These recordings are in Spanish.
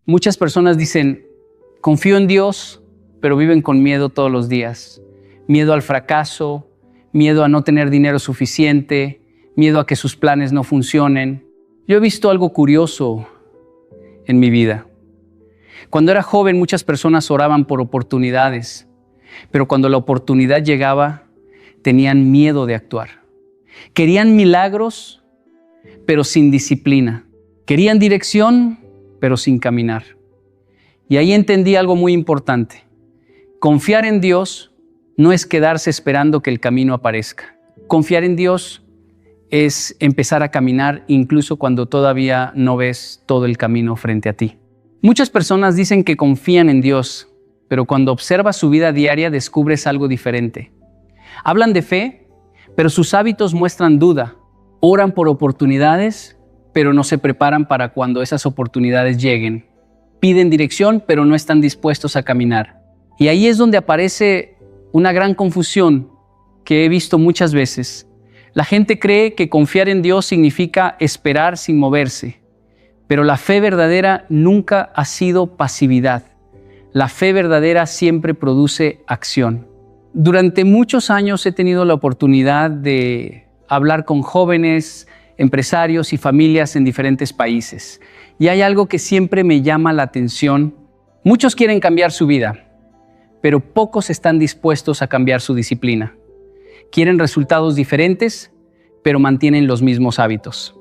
Muchas personas dicen, confío en Dios, pero viven con miedo todos los días. Miedo al fracaso, miedo a no tener dinero suficiente, miedo a que sus planes no funcionen. Yo he visto algo curioso en mi vida. Cuando era joven, muchas personas oraban por oportunidades, pero cuando la oportunidad llegaba, tenían miedo de actuar. Querían milagros, pero sin disciplina. Querían dirección, pero sin caminar. Y ahí entendí algo muy importante. Confiar en Dios no es quedarse esperando que el camino aparezca. Confiar en Dios es empezar a caminar incluso cuando todavía no ves todo el camino frente a ti. Muchas personas dicen que confían en Dios, pero cuando observas su vida diaria descubres algo diferente. Hablan de fe, pero sus hábitos muestran duda. Oran por oportunidades, pero no se preparan para cuando esas oportunidades lleguen. Piden dirección, pero no están dispuestos a caminar. Y ahí es donde aparece una gran confusión que he visto muchas veces. La gente cree que confiar en Dios significa esperar sin moverse, pero la fe verdadera nunca ha sido pasividad. La fe verdadera siempre produce acción. Durante muchos años he tenido la oportunidad de hablar con jóvenes, empresarios y familias en diferentes países. Y hay algo que siempre me llama la atención. Muchos quieren cambiar su vida, pero pocos están dispuestos a cambiar su disciplina. Quieren resultados diferentes, pero mantienen los mismos hábitos.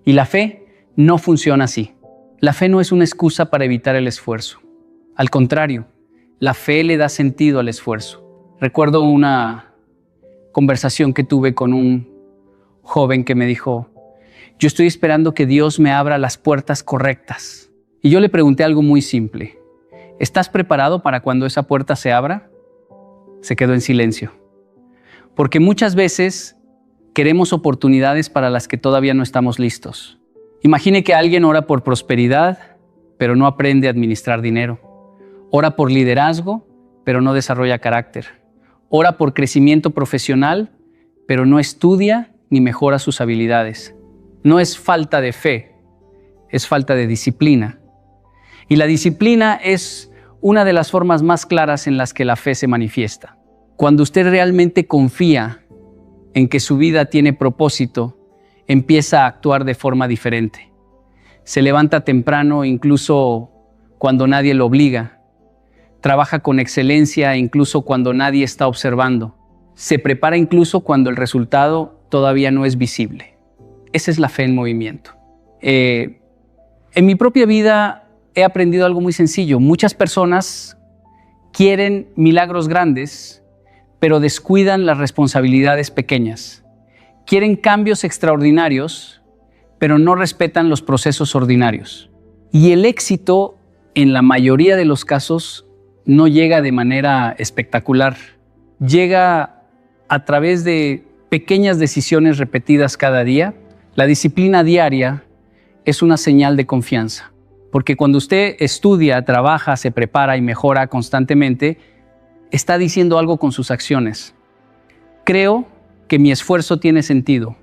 Y la fe no funciona así. La fe no es una excusa para evitar el esfuerzo. Al contrario, la fe le da sentido al esfuerzo. Recuerdo una conversación que tuve con un joven que me dijo, yo estoy esperando que Dios me abra las puertas correctas. Y yo le pregunté algo muy simple. ¿Estás preparado para cuando esa puerta se abra? Se quedó en silencio. Porque muchas veces queremos oportunidades para las que todavía no estamos listos. Imagine que alguien ora por prosperidad, pero no aprende a administrar dinero. Ora por liderazgo, pero no desarrolla carácter. Ora por crecimiento profesional, pero no estudia ni mejora sus habilidades. No es falta de fe, es falta de disciplina. Y la disciplina es una de las formas más claras en las que la fe se manifiesta. Cuando usted realmente confía en que su vida tiene propósito, empieza a actuar de forma diferente. Se levanta temprano incluso cuando nadie lo obliga. Trabaja con excelencia incluso cuando nadie está observando. Se prepara incluso cuando el resultado todavía no es visible. Esa es la fe en movimiento. En mi propia vida he aprendido algo muy sencillo. Muchas personas quieren milagros grandes, pero descuidan las responsabilidades pequeñas. Quieren cambios extraordinarios, pero no respetan los procesos ordinarios. Y el éxito, en la mayoría de los casos, no llega de manera espectacular. Llega a través de pequeñas decisiones repetidas cada día. La disciplina diaria es una señal de confianza. Porque cuando usted estudia, trabaja, se prepara y mejora constantemente, está diciendo algo con sus acciones. Creo que mi esfuerzo tiene sentido.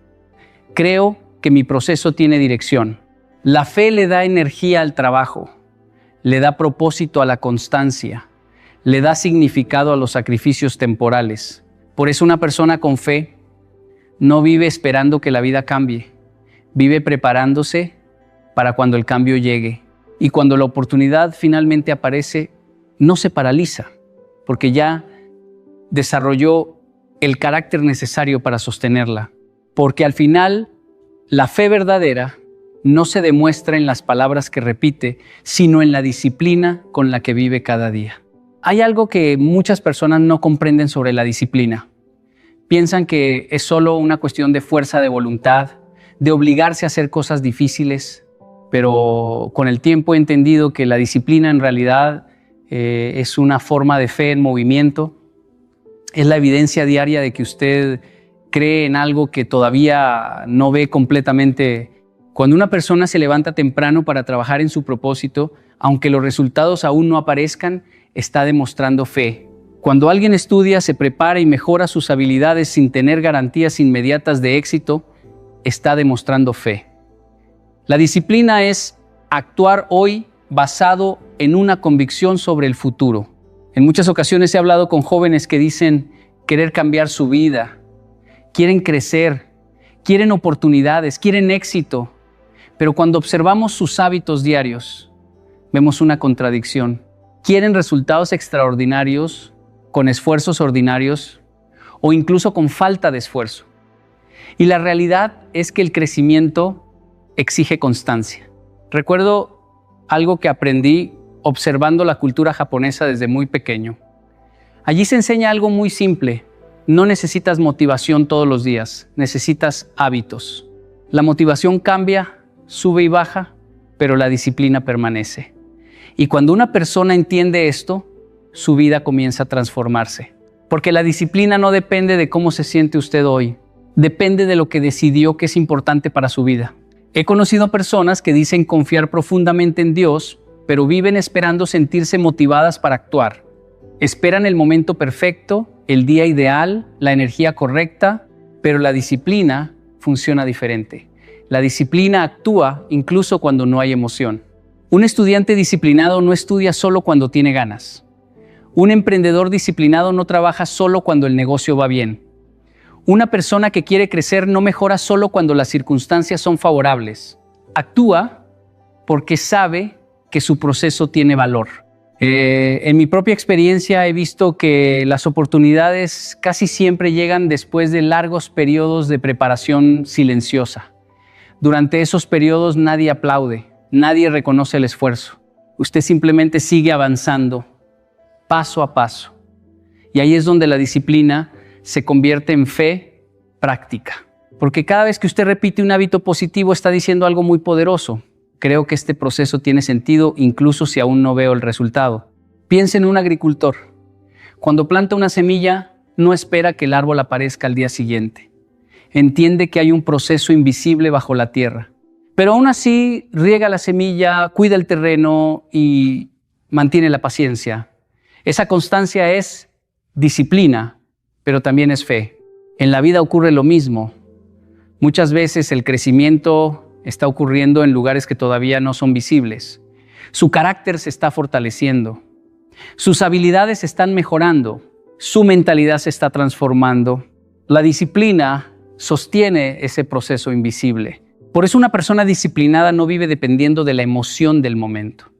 Creo que mi proceso tiene dirección. La fe le da energía al trabajo, le da propósito a la constancia, le da significado a los sacrificios temporales. Por eso una persona con fe no vive esperando que la vida cambie, vive preparándose para cuando el cambio llegue. Y cuando la oportunidad finalmente aparece, no se paraliza, porque ya desarrolló el carácter necesario para sostenerla. Porque al final, la fe verdadera no se demuestra en las palabras que repite, sino en la disciplina con la que vive cada día. Hay algo que muchas personas no comprenden sobre la disciplina. Piensan que es solo una cuestión de fuerza de voluntad, de obligarse a hacer cosas difíciles, pero con el tiempo he entendido que la disciplina en realidad es una forma de fe en movimiento. Es la evidencia diaria de que usted cree en algo que todavía no ve completamente. Cuando una persona se levanta temprano para trabajar en su propósito, aunque los resultados aún no aparezcan, está demostrando fe. Cuando alguien estudia, se prepara y mejora sus habilidades sin tener garantías inmediatas de éxito, está demostrando fe. La disciplina es actuar hoy basado en una convicción sobre el futuro. En muchas ocasiones he hablado con jóvenes que dicen querer cambiar su vida, quieren crecer, quieren oportunidades, quieren éxito, pero cuando observamos sus hábitos diarios, vemos una contradicción. Quieren resultados extraordinarios con esfuerzos ordinarios o incluso con falta de esfuerzo. Y la realidad es que el crecimiento exige constancia. Recuerdo algo que aprendí observando la cultura japonesa desde muy pequeño. Allí se enseña algo muy simple. No necesitas motivación todos los días, necesitas hábitos. La motivación cambia, sube y baja, pero la disciplina permanece. Y cuando una persona entiende esto, su vida comienza a transformarse. Porque la disciplina no depende de cómo se siente usted hoy, depende de lo que decidió que es importante para su vida. He conocido personas que dicen confiar profundamente en Dios, pero viven esperando sentirse motivadas para actuar. Esperan el momento perfecto, el día ideal, la energía correcta, pero la disciplina funciona diferente. La disciplina actúa incluso cuando no hay emoción. Un estudiante disciplinado no estudia solo cuando tiene ganas. Un emprendedor disciplinado no trabaja solo cuando el negocio va bien. Una persona que quiere crecer no mejora solo cuando las circunstancias son favorables. Actúa porque sabe que su proceso tiene valor. En mi propia experiencia he visto que las oportunidades casi siempre llegan después de largos periodos de preparación silenciosa. Durante esos periodos nadie aplaude, nadie reconoce el esfuerzo. Usted simplemente sigue avanzando, paso a paso. Y ahí es donde la disciplina se convierte en fe práctica. Porque cada vez que usted repite un hábito positivo está diciendo algo muy poderoso. Creo que este proceso tiene sentido incluso si aún no veo el resultado. Piense en un agricultor. Cuando planta una semilla, no espera que el árbol aparezca al día siguiente. Entiende que hay un proceso invisible bajo la tierra. Pero aún así riega la semilla, cuida el terreno y mantiene la paciencia. Esa constancia es disciplina, pero también es fe. En la vida ocurre lo mismo. Muchas veces el crecimiento está ocurriendo en lugares que todavía no son visibles. Su carácter se está fortaleciendo. Sus habilidades están mejorando. Su mentalidad se está transformando. La disciplina sostiene ese proceso invisible. Por eso una persona disciplinada no vive dependiendo de la emoción del momento.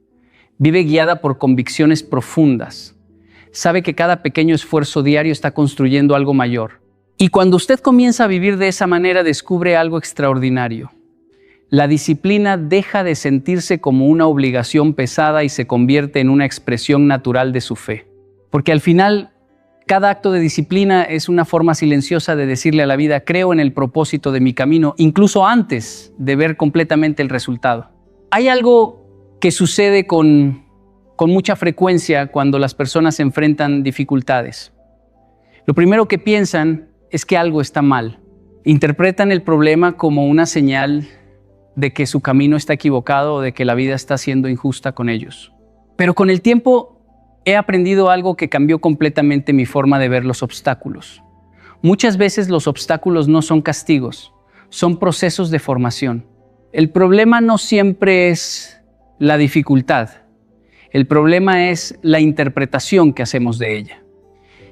Vive guiada por convicciones profundas. Sabe que cada pequeño esfuerzo diario está construyendo algo mayor. Y cuando usted comienza a vivir de esa manera, descubre algo extraordinario. La disciplina deja de sentirse como una obligación pesada y se convierte en una expresión natural de su fe. Porque al final, cada acto de disciplina es una forma silenciosa de decirle a la vida, creo en el propósito de mi camino, incluso antes de ver completamente el resultado. Hay algo que sucede con mucha frecuencia cuando las personas enfrentan dificultades. Lo primero que piensan es que algo está mal. Interpretan el problema como una señal de que su camino está equivocado o de que la vida está siendo injusta con ellos. Pero con el tiempo he aprendido algo que cambió completamente mi forma de ver los obstáculos. Muchas veces los obstáculos no son castigos, son procesos de formación. El problema no siempre es la dificultad. El problema es la interpretación que hacemos de ella.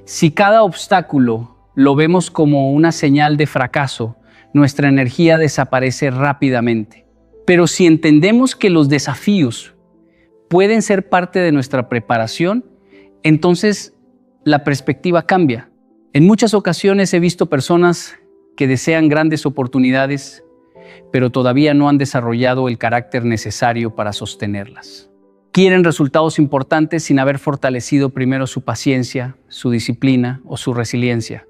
Si cada obstáculo lo vemos como una señal de fracaso, nuestra energía desaparece rápidamente. Pero si entendemos que los desafíos pueden ser parte de nuestra preparación, entonces la perspectiva cambia. En muchas ocasiones he visto personas que desean grandes oportunidades, pero todavía no han desarrollado el carácter necesario para sostenerlas. Quieren resultados importantes sin haber fortalecido primero su paciencia, su disciplina o su resiliencia.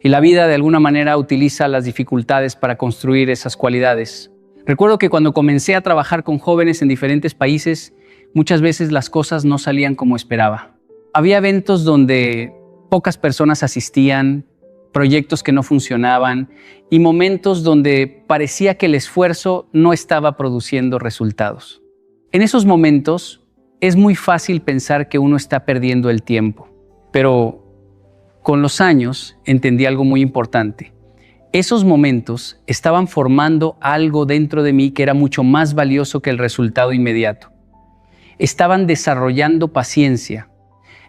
Y la vida de alguna manera utiliza las dificultades para construir esas cualidades. Recuerdo que cuando comencé a trabajar con jóvenes en diferentes países, muchas veces las cosas no salían como esperaba. Había eventos donde pocas personas asistían, proyectos que no funcionaban y momentos donde parecía que el esfuerzo no estaba produciendo resultados. En esos momentos es muy fácil pensar que uno está perdiendo el tiempo, pero con los años entendí algo muy importante. Esos momentos estaban formando algo dentro de mí que era mucho más valioso que el resultado inmediato. estaban desarrollando paciencia,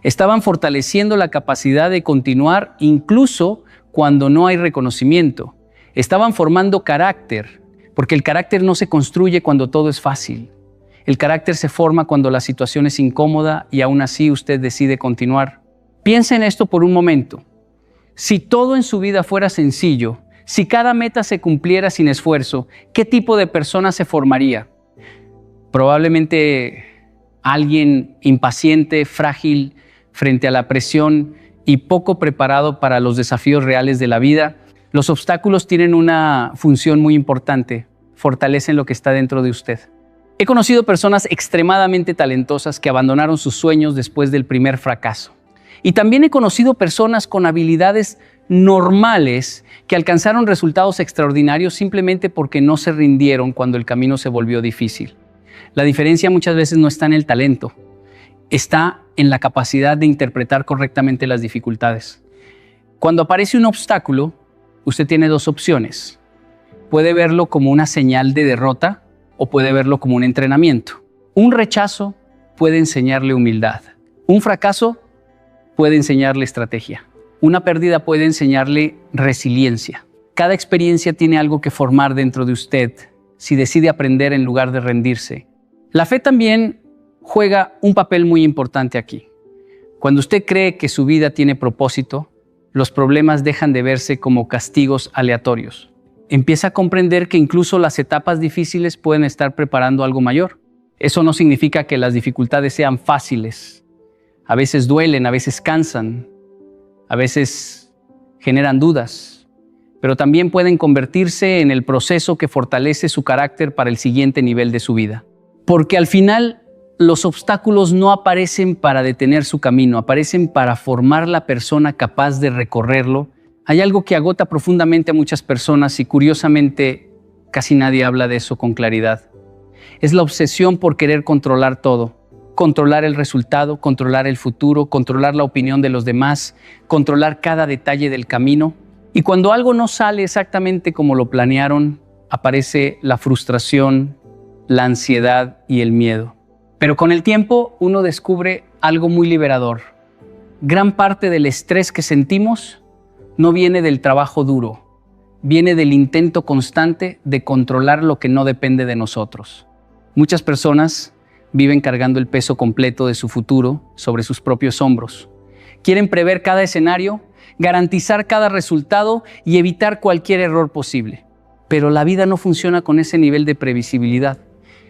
estaban fortaleciendo la capacidad de continuar incluso cuando no hay reconocimiento, estaban formando carácter, porque el carácter no se construye cuando todo es fácil. El carácter se forma cuando la situación es incómoda y aún así usted decide continuar. Piensa en esto por un momento. Si todo en su vida fuera sencillo, si cada meta se cumpliera sin esfuerzo, ¿qué tipo de persona se formaría? Probablemente alguien impaciente, frágil frente a la presión y poco preparado para los desafíos reales de la vida. Los obstáculos tienen una función muy importante, fortalecen lo que está dentro de usted. He conocido personas extremadamente talentosas que abandonaron sus sueños después del primer fracaso. Y también he conocido personas con habilidades normales que alcanzaron resultados extraordinarios simplemente porque no se rindieron cuando el camino se volvió difícil. La diferencia muchas veces no está en el talento, está en la capacidad de interpretar correctamente las dificultades. Cuando aparece un obstáculo, usted tiene dos opciones. Puede verlo como una señal de derrota o puede verlo como un entrenamiento. Un rechazo puede enseñarle humildad. Un fracaso puede enseñarle estrategia. Una pérdida puede enseñarle resiliencia. Cada experiencia tiene algo que formar dentro de usted si decide aprender en lugar de rendirse. La fe también juega un papel muy importante aquí. Cuando usted cree que su vida tiene propósito, los problemas dejan de verse como castigos aleatorios. Empieza a comprender que incluso las etapas difíciles pueden estar preparando algo mayor. Eso no significa que las dificultades sean fáciles. A veces duelen, a veces cansan, a veces generan dudas, pero también pueden convertirse en el proceso que fortalece su carácter para el siguiente nivel de su vida. Porque al final, los obstáculos no aparecen para detener su camino, aparecen para formar la persona capaz de recorrerlo. Hay algo que agota profundamente a muchas personas y curiosamente casi nadie habla de eso con claridad. Es la obsesión por querer controlar todo. Controlar el resultado, controlar el futuro, controlar la opinión de los demás, controlar cada detalle del camino. Y cuando algo no sale exactamente como lo planearon, aparece la frustración, la ansiedad y el miedo. Pero con el tiempo uno descubre algo muy liberador. Gran parte del estrés que sentimos no viene del trabajo duro, viene del intento constante de controlar lo que no depende de nosotros. Muchas personas viven cargando el peso completo de su futuro sobre sus propios hombros. Quieren prever cada escenario, garantizar cada resultado y evitar cualquier error posible. Pero la vida no funciona con ese nivel de previsibilidad.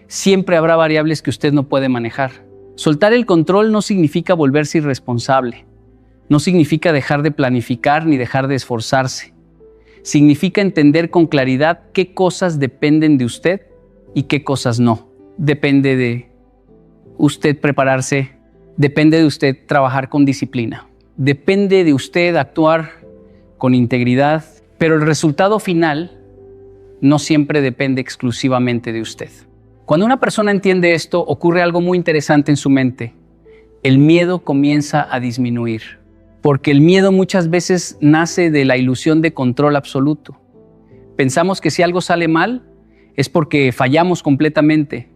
Siempre habrá variables que usted no puede manejar. Soltar el control no significa volverse irresponsable. No significa dejar de planificar ni dejar de esforzarse. Significa entender con claridad qué cosas dependen de usted y qué cosas no. Depende de usted prepararse, depende de usted trabajar con disciplina, depende de usted actuar con integridad, pero el resultado final no siempre depende exclusivamente de usted. Cuando una persona entiende esto, ocurre algo muy interesante en su mente. El miedo comienza a disminuir, porque el miedo muchas veces nace de la ilusión de control absoluto. Pensamos que si algo sale mal, es porque fallamos completamente,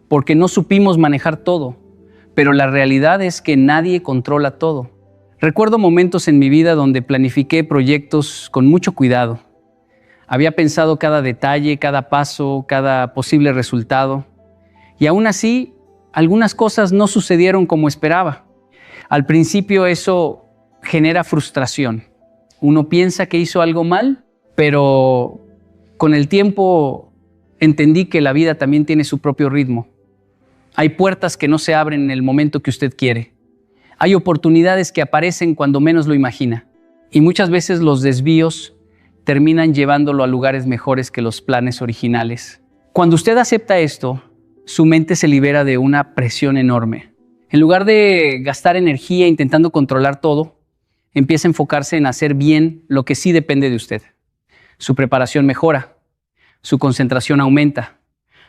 porque no supimos manejar todo, pero la realidad es que nadie controla todo. Recuerdo momentos en mi vida donde planifiqué proyectos con mucho cuidado. Había pensado cada detalle, cada paso, cada posible resultado, y aún así, algunas cosas no sucedieron como esperaba. Al principio eso genera frustración. Uno piensa que hizo algo mal, pero con el tiempo entendí que la vida también tiene su propio ritmo. Hay puertas que no se abren en el momento que usted quiere. Hay oportunidades que aparecen cuando menos lo imagina. Y muchas veces los desvíos terminan llevándolo a lugares mejores que los planes originales. Cuando usted acepta esto, su mente se libera de una presión enorme. En lugar de gastar energía intentando controlar todo, empieza a enfocarse en hacer bien lo que sí depende de usted. Su preparación mejora, su concentración aumenta,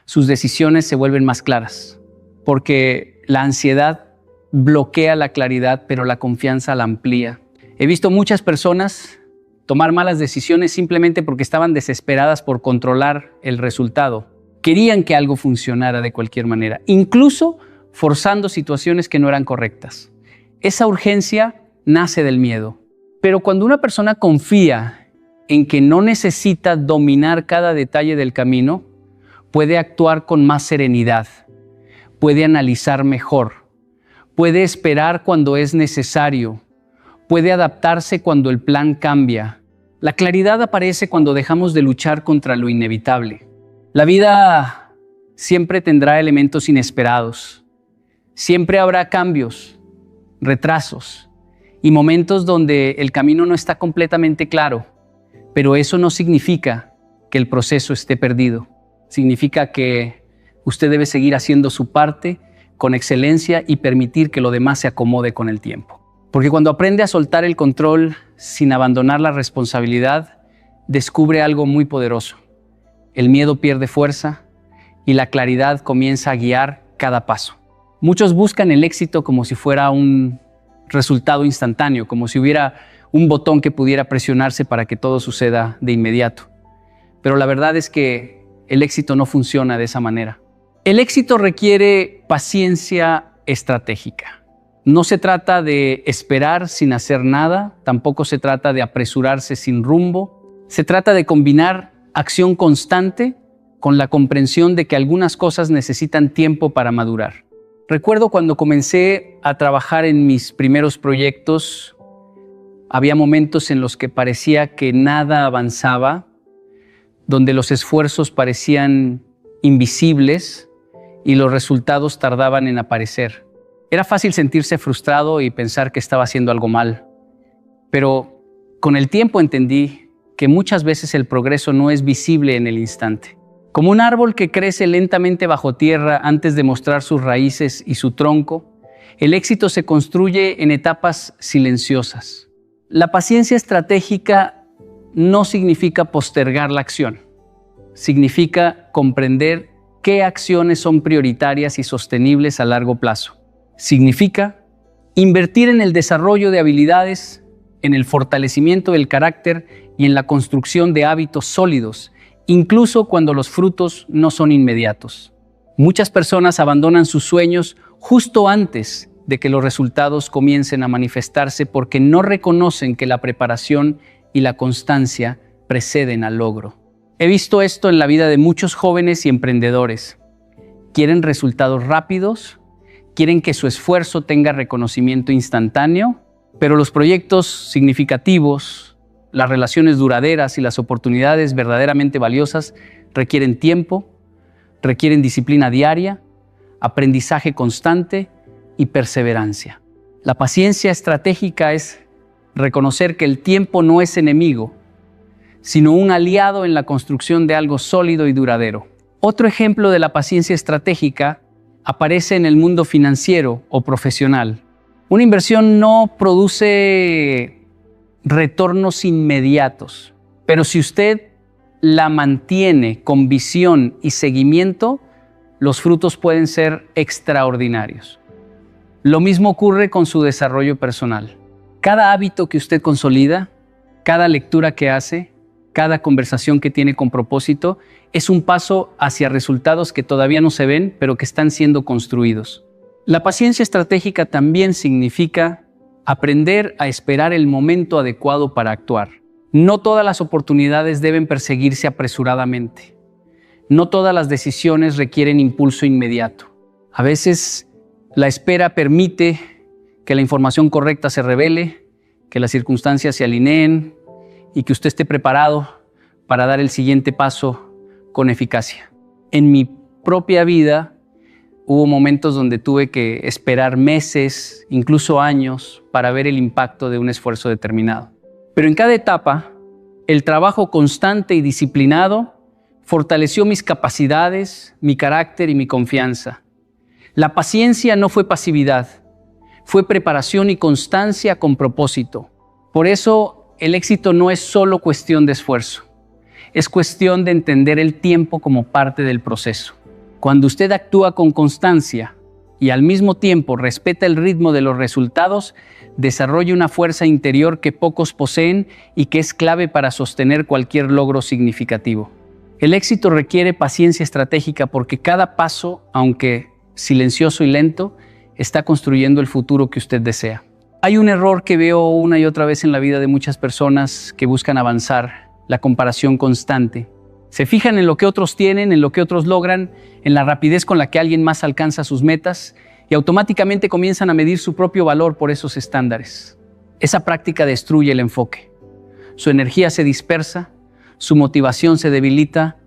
sus decisiones se vuelven más claras. Porque la ansiedad bloquea la claridad, pero la confianza la amplía. He visto muchas personas tomar malas decisiones simplemente porque estaban desesperadas por controlar el resultado. Querían que algo funcionara de cualquier manera. Incluso forzando situaciones que no eran correctas. Esa urgencia nace del miedo. Pero cuando una persona confía en que no necesita dominar cada detalle del camino, puede actuar con más serenidad, puede analizar mejor, puede esperar cuando es necesario, puede adaptarse cuando el plan cambia. La claridad aparece cuando dejamos de luchar contra lo inevitable. La vida siempre tendrá elementos inesperados. Siempre habrá cambios, retrasos y momentos donde el camino no está completamente claro. Pero eso no significa que el proceso esté perdido. Significa que usted debe seguir haciendo su parte con excelencia y permitir que lo demás se acomode con el tiempo. Porque cuando aprende a soltar el control sin abandonar la responsabilidad, descubre algo muy poderoso. El miedo pierde fuerza y la claridad comienza a guiar cada paso. Muchos buscan el éxito como si fuera un resultado instantáneo, como si hubiera un botón que pudiera presionarse para que todo suceda de inmediato. Pero la verdad es que el éxito no funciona de esa manera. El éxito requiere paciencia estratégica. No se trata de esperar sin hacer nada, tampoco se trata de apresurarse sin rumbo. Se trata de combinar acción constante con la comprensión de que algunas cosas necesitan tiempo para madurar. Recuerdo cuando comencé a trabajar en mis primeros proyectos, había momentos en los que parecía que nada avanzaba, donde los esfuerzos parecían invisibles y los resultados tardaban en aparecer. Era fácil sentirse frustrado y pensar que estaba haciendo algo mal, pero con el tiempo entendí que muchas veces el progreso no es visible en el instante. Como un árbol que crece lentamente bajo tierra antes de mostrar sus raíces y su tronco, el éxito se construye en etapas silenciosas. La paciencia estratégica no significa postergar la acción, significa comprender qué acciones son prioritarias y sostenibles a largo plazo. Significa invertir en el desarrollo de habilidades, en el fortalecimiento del carácter y en la construcción de hábitos sólidos, incluso cuando los frutos no son inmediatos. Muchas personas abandonan sus sueños justo antes de que los resultados comiencen a manifestarse porque no reconocen que la preparación y la constancia preceden al logro. He visto esto en la vida de muchos jóvenes y emprendedores. Quieren resultados rápidos, quieren que su esfuerzo tenga reconocimiento instantáneo, pero los proyectos significativos, las relaciones duraderas y las oportunidades verdaderamente valiosas requieren tiempo, requieren disciplina diaria, aprendizaje constante y perseverancia. La paciencia estratégica es reconocer que el tiempo no es enemigo, sino un aliado en la construcción de algo sólido y duradero. Otro ejemplo de la paciencia estratégica aparece en el mundo financiero o profesional. Una inversión no produce retornos inmediatos, pero si usted la mantiene con visión y seguimiento, los frutos pueden ser extraordinarios. Lo mismo ocurre con su desarrollo personal. Cada hábito que usted consolida, cada lectura que hace, cada conversación que tiene con propósito, es un paso hacia resultados que todavía no se ven, pero que están siendo construidos. La paciencia estratégica también significa aprender a esperar el momento adecuado para actuar. No todas las oportunidades deben perseguirse apresuradamente. No todas las decisiones requieren impulso inmediato. A veces la espera permite que la información correcta se revele, que las circunstancias se alineen y que usted esté preparado para dar el siguiente paso con eficacia. En mi propia vida hubo momentos donde tuve que esperar meses, incluso años, para ver el impacto de un esfuerzo determinado. Pero en cada etapa, el trabajo constante y disciplinado fortaleció mis capacidades, mi carácter y mi confianza. La paciencia no fue pasividad, fue preparación y constancia con propósito. Por eso, el éxito no es solo cuestión de esfuerzo. Es cuestión de entender el tiempo como parte del proceso. Cuando usted actúa con constancia y al mismo tiempo respeta el ritmo de los resultados, desarrolla una fuerza interior que pocos poseen y que es clave para sostener cualquier logro significativo. El éxito requiere paciencia estratégica porque cada paso, aunque silencioso y lento, está construyendo el futuro que usted desea. Hay un error que veo una y otra vez en la vida de muchas personas que buscan avanzar, la comparación constante. Se fijan en lo que otros tienen, en lo que otros logran, en la rapidez con la que alguien más alcanza sus metas y automáticamente comienzan a medir su propio valor por esos estándares. Esa práctica destruye el enfoque. Su energía se dispersa, su motivación se debilita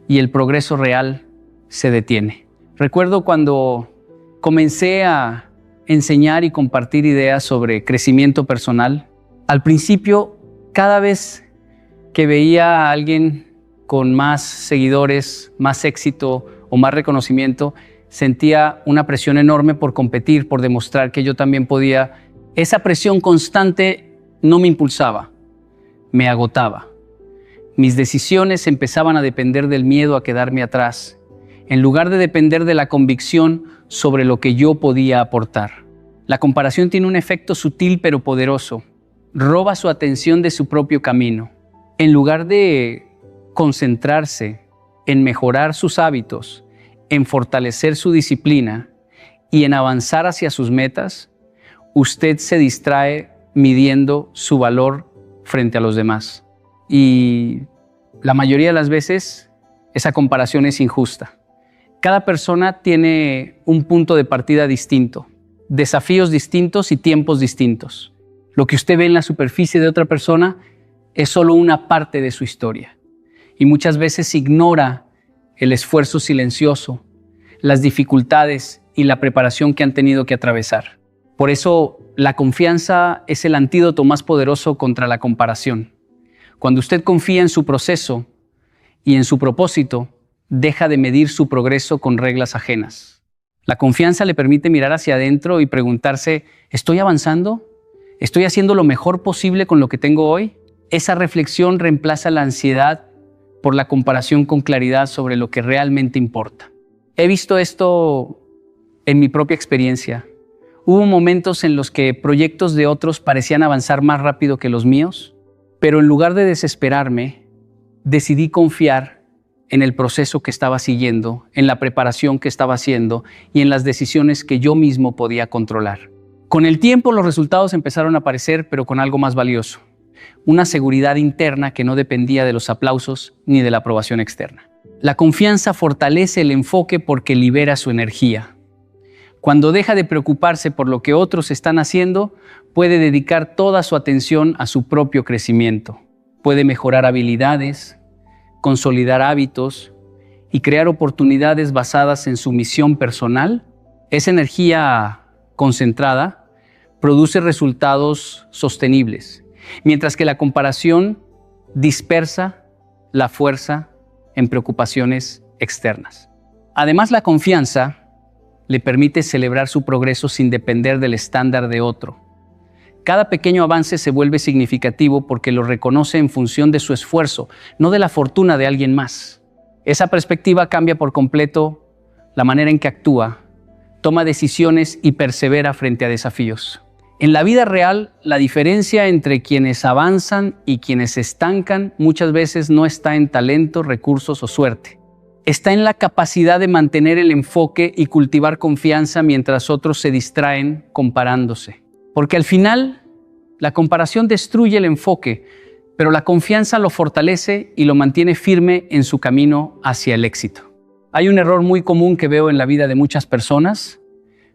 y el progreso real se detiene. Recuerdo cuando comencé a enseñar y compartir ideas sobre crecimiento personal. Al principio, cada vez que veía a alguien con más seguidores, más éxito o más reconocimiento, sentía una presión enorme por competir, por demostrar que yo también podía. Esa presión constante no me impulsaba, me agotaba. Mis decisiones empezaban a depender del miedo a quedarme atrás, en lugar de depender de la convicción sobre lo que yo podía aportar. La comparación tiene un efecto sutil pero poderoso. Roba su atención de su propio camino. En lugar de concentrarse en mejorar sus hábitos, en fortalecer su disciplina y en avanzar hacia sus metas, usted se distrae midiendo su valor frente a los demás. Y la mayoría de las veces esa comparación es injusta. Cada persona tiene un punto de partida distinto, desafíos distintos y tiempos distintos. Lo que usted ve en la superficie de otra persona es solo una parte de su historia. Y muchas veces ignora el esfuerzo silencioso, las dificultades y la preparación que han tenido que atravesar. Por eso, la confianza es el antídoto más poderoso contra la comparación. Cuando usted confía en su proceso y en su propósito, deja de medir su progreso con reglas ajenas. La confianza le permite mirar hacia adentro y preguntarse, ¿estoy avanzando? ¿Estoy haciendo lo mejor posible con lo que tengo hoy? Esa reflexión reemplaza la ansiedad por la comparación con claridad sobre lo que realmente importa. He visto esto en mi propia experiencia. Hubo momentos en los que proyectos de otros parecían avanzar más rápido que los míos, pero en lugar de desesperarme, decidí confiar en el proceso que estaba siguiendo, en la preparación que estaba haciendo y en las decisiones que yo mismo podía controlar. Con el tiempo los resultados empezaron a aparecer, pero con algo más valioso, una seguridad interna que no dependía de los aplausos ni de la aprobación externa. La confianza fortalece el enfoque porque libera su energía. Cuando deja de preocuparse por lo que otros están haciendo, puede dedicar toda su atención a su propio crecimiento. Puede mejorar habilidades, consolidar hábitos y crear oportunidades basadas en su misión personal. Esa energía concentrada produce resultados sostenibles, mientras que la comparación dispersa la fuerza en preocupaciones externas. Además, la confianza le permite celebrar su progreso sin depender del estándar de otro. Cada pequeño avance se vuelve significativo porque lo reconoce en función de su esfuerzo, no de la fortuna de alguien más. Esa perspectiva cambia por completo la manera en que actúa, toma decisiones y persevera frente a desafíos. En la vida real, la diferencia entre quienes avanzan y quienes se estancan muchas veces no está en talento, recursos o suerte. Está en la capacidad de mantener el enfoque y cultivar confianza mientras otros se distraen comparándose. Porque al final, la comparación destruye el enfoque, pero la confianza lo fortalece y lo mantiene firme en su camino hacia el éxito. Hay un error muy común que veo en la vida de muchas personas: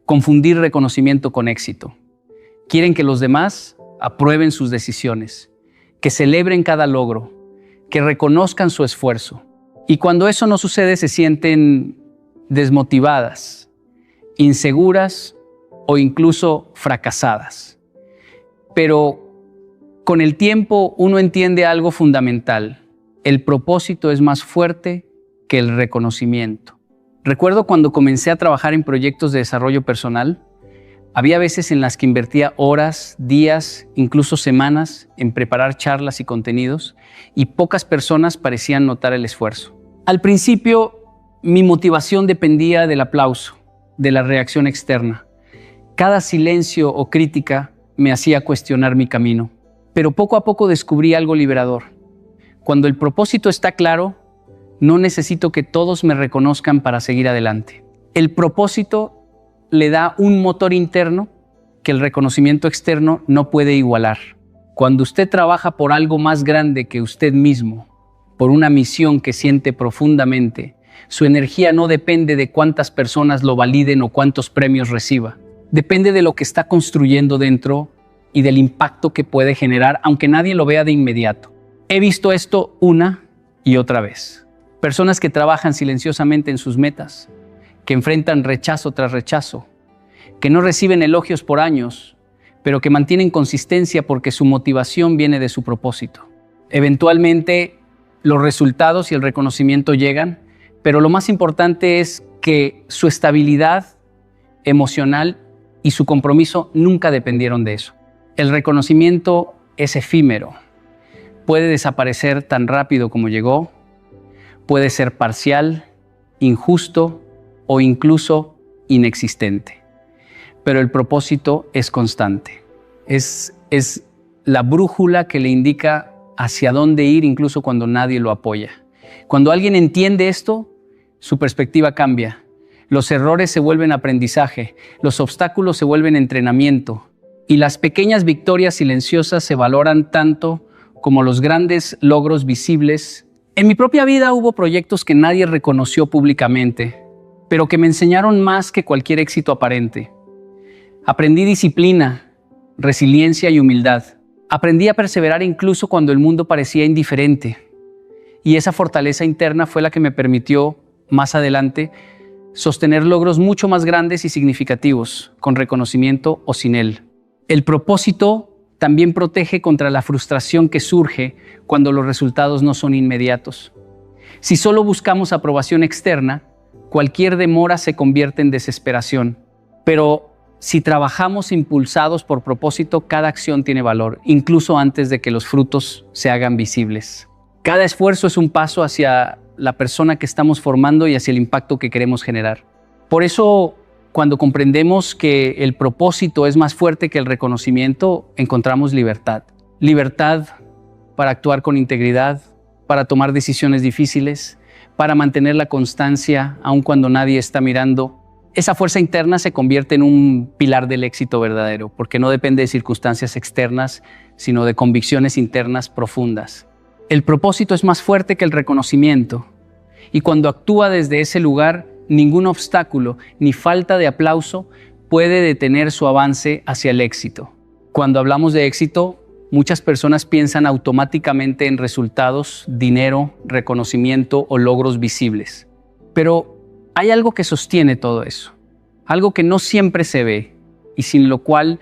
confundir reconocimiento con éxito. Quieren que los demás aprueben sus decisiones, que celebren cada logro, que reconozcan su esfuerzo. Y cuando eso no sucede, se sienten desmotivadas, inseguras o incluso fracasadas. Pero con el tiempo uno entiende algo fundamental: el propósito es más fuerte que el reconocimiento. Recuerdo cuando comencé a trabajar en proyectos de desarrollo personal, había veces en las que invertía horas, días, incluso semanas en preparar charlas y contenidos, y pocas personas parecían notar el esfuerzo. Al principio, mi motivación dependía del aplauso, de la reacción externa. Cada silencio o crítica me hacía cuestionar mi camino. Pero poco a poco descubrí algo liberador. Cuando el propósito está claro, no necesito que todos me reconozcan para seguir adelante. El propósito le da un motor interno que el reconocimiento externo no puede igualar. Cuando usted trabaja por algo más grande que usted mismo, por una misión que siente profundamente, su energía no depende de cuántas personas lo validen o cuántos premios reciba. Depende de lo que está construyendo dentro y del impacto que puede generar, aunque nadie lo vea de inmediato. He visto esto una y otra vez. Personas que trabajan silenciosamente en sus metas, que enfrentan rechazo tras rechazo, que no reciben elogios por años, pero que mantienen consistencia porque su motivación viene de su propósito. Eventualmente, los resultados y el reconocimiento llegan, pero lo más importante es que su estabilidad emocional y su compromiso nunca dependieron de eso. El reconocimiento es efímero. Puede desaparecer tan rápido como llegó, puede ser parcial, injusto o incluso inexistente. Pero el propósito es constante. Es la brújula que le indica hacia dónde ir incluso cuando nadie lo apoya. Cuando alguien entiende esto, su perspectiva cambia. Los errores se vuelven aprendizaje, los obstáculos se vuelven entrenamiento y las pequeñas victorias silenciosas se valoran tanto como los grandes logros visibles. En mi propia vida hubo proyectos que nadie reconoció públicamente, pero que me enseñaron más que cualquier éxito aparente. Aprendí disciplina, resiliencia y humildad. Aprendí a perseverar incluso cuando el mundo parecía indiferente. Y esa fortaleza interna fue la que me permitió, más adelante, sostener logros mucho más grandes y significativos, con reconocimiento o sin él. El propósito también protege contra la frustración que surge cuando los resultados no son inmediatos. Si solo buscamos aprobación externa, cualquier demora se convierte en desesperación. Pero si trabajamos impulsados por propósito, cada acción tiene valor, incluso antes de que los frutos se hagan visibles. Cada esfuerzo es un paso hacia la persona que estamos formando y hacia el impacto que queremos generar. Por eso, cuando comprendemos que el propósito es más fuerte que el reconocimiento, encontramos libertad. Libertad para actuar con integridad, para tomar decisiones difíciles, para mantener la constancia aun cuando nadie está mirando. Esa fuerza interna se convierte en un pilar del éxito verdadero, porque no depende de circunstancias externas, sino de convicciones internas profundas. El propósito es más fuerte que el reconocimiento, y cuando actúa desde ese lugar, ningún obstáculo ni falta de aplauso puede detener su avance hacia el éxito. Cuando hablamos de éxito, muchas personas piensan automáticamente en resultados, dinero, reconocimiento o logros visibles. Pero hay algo que sostiene todo eso, algo que no siempre se ve y sin lo cual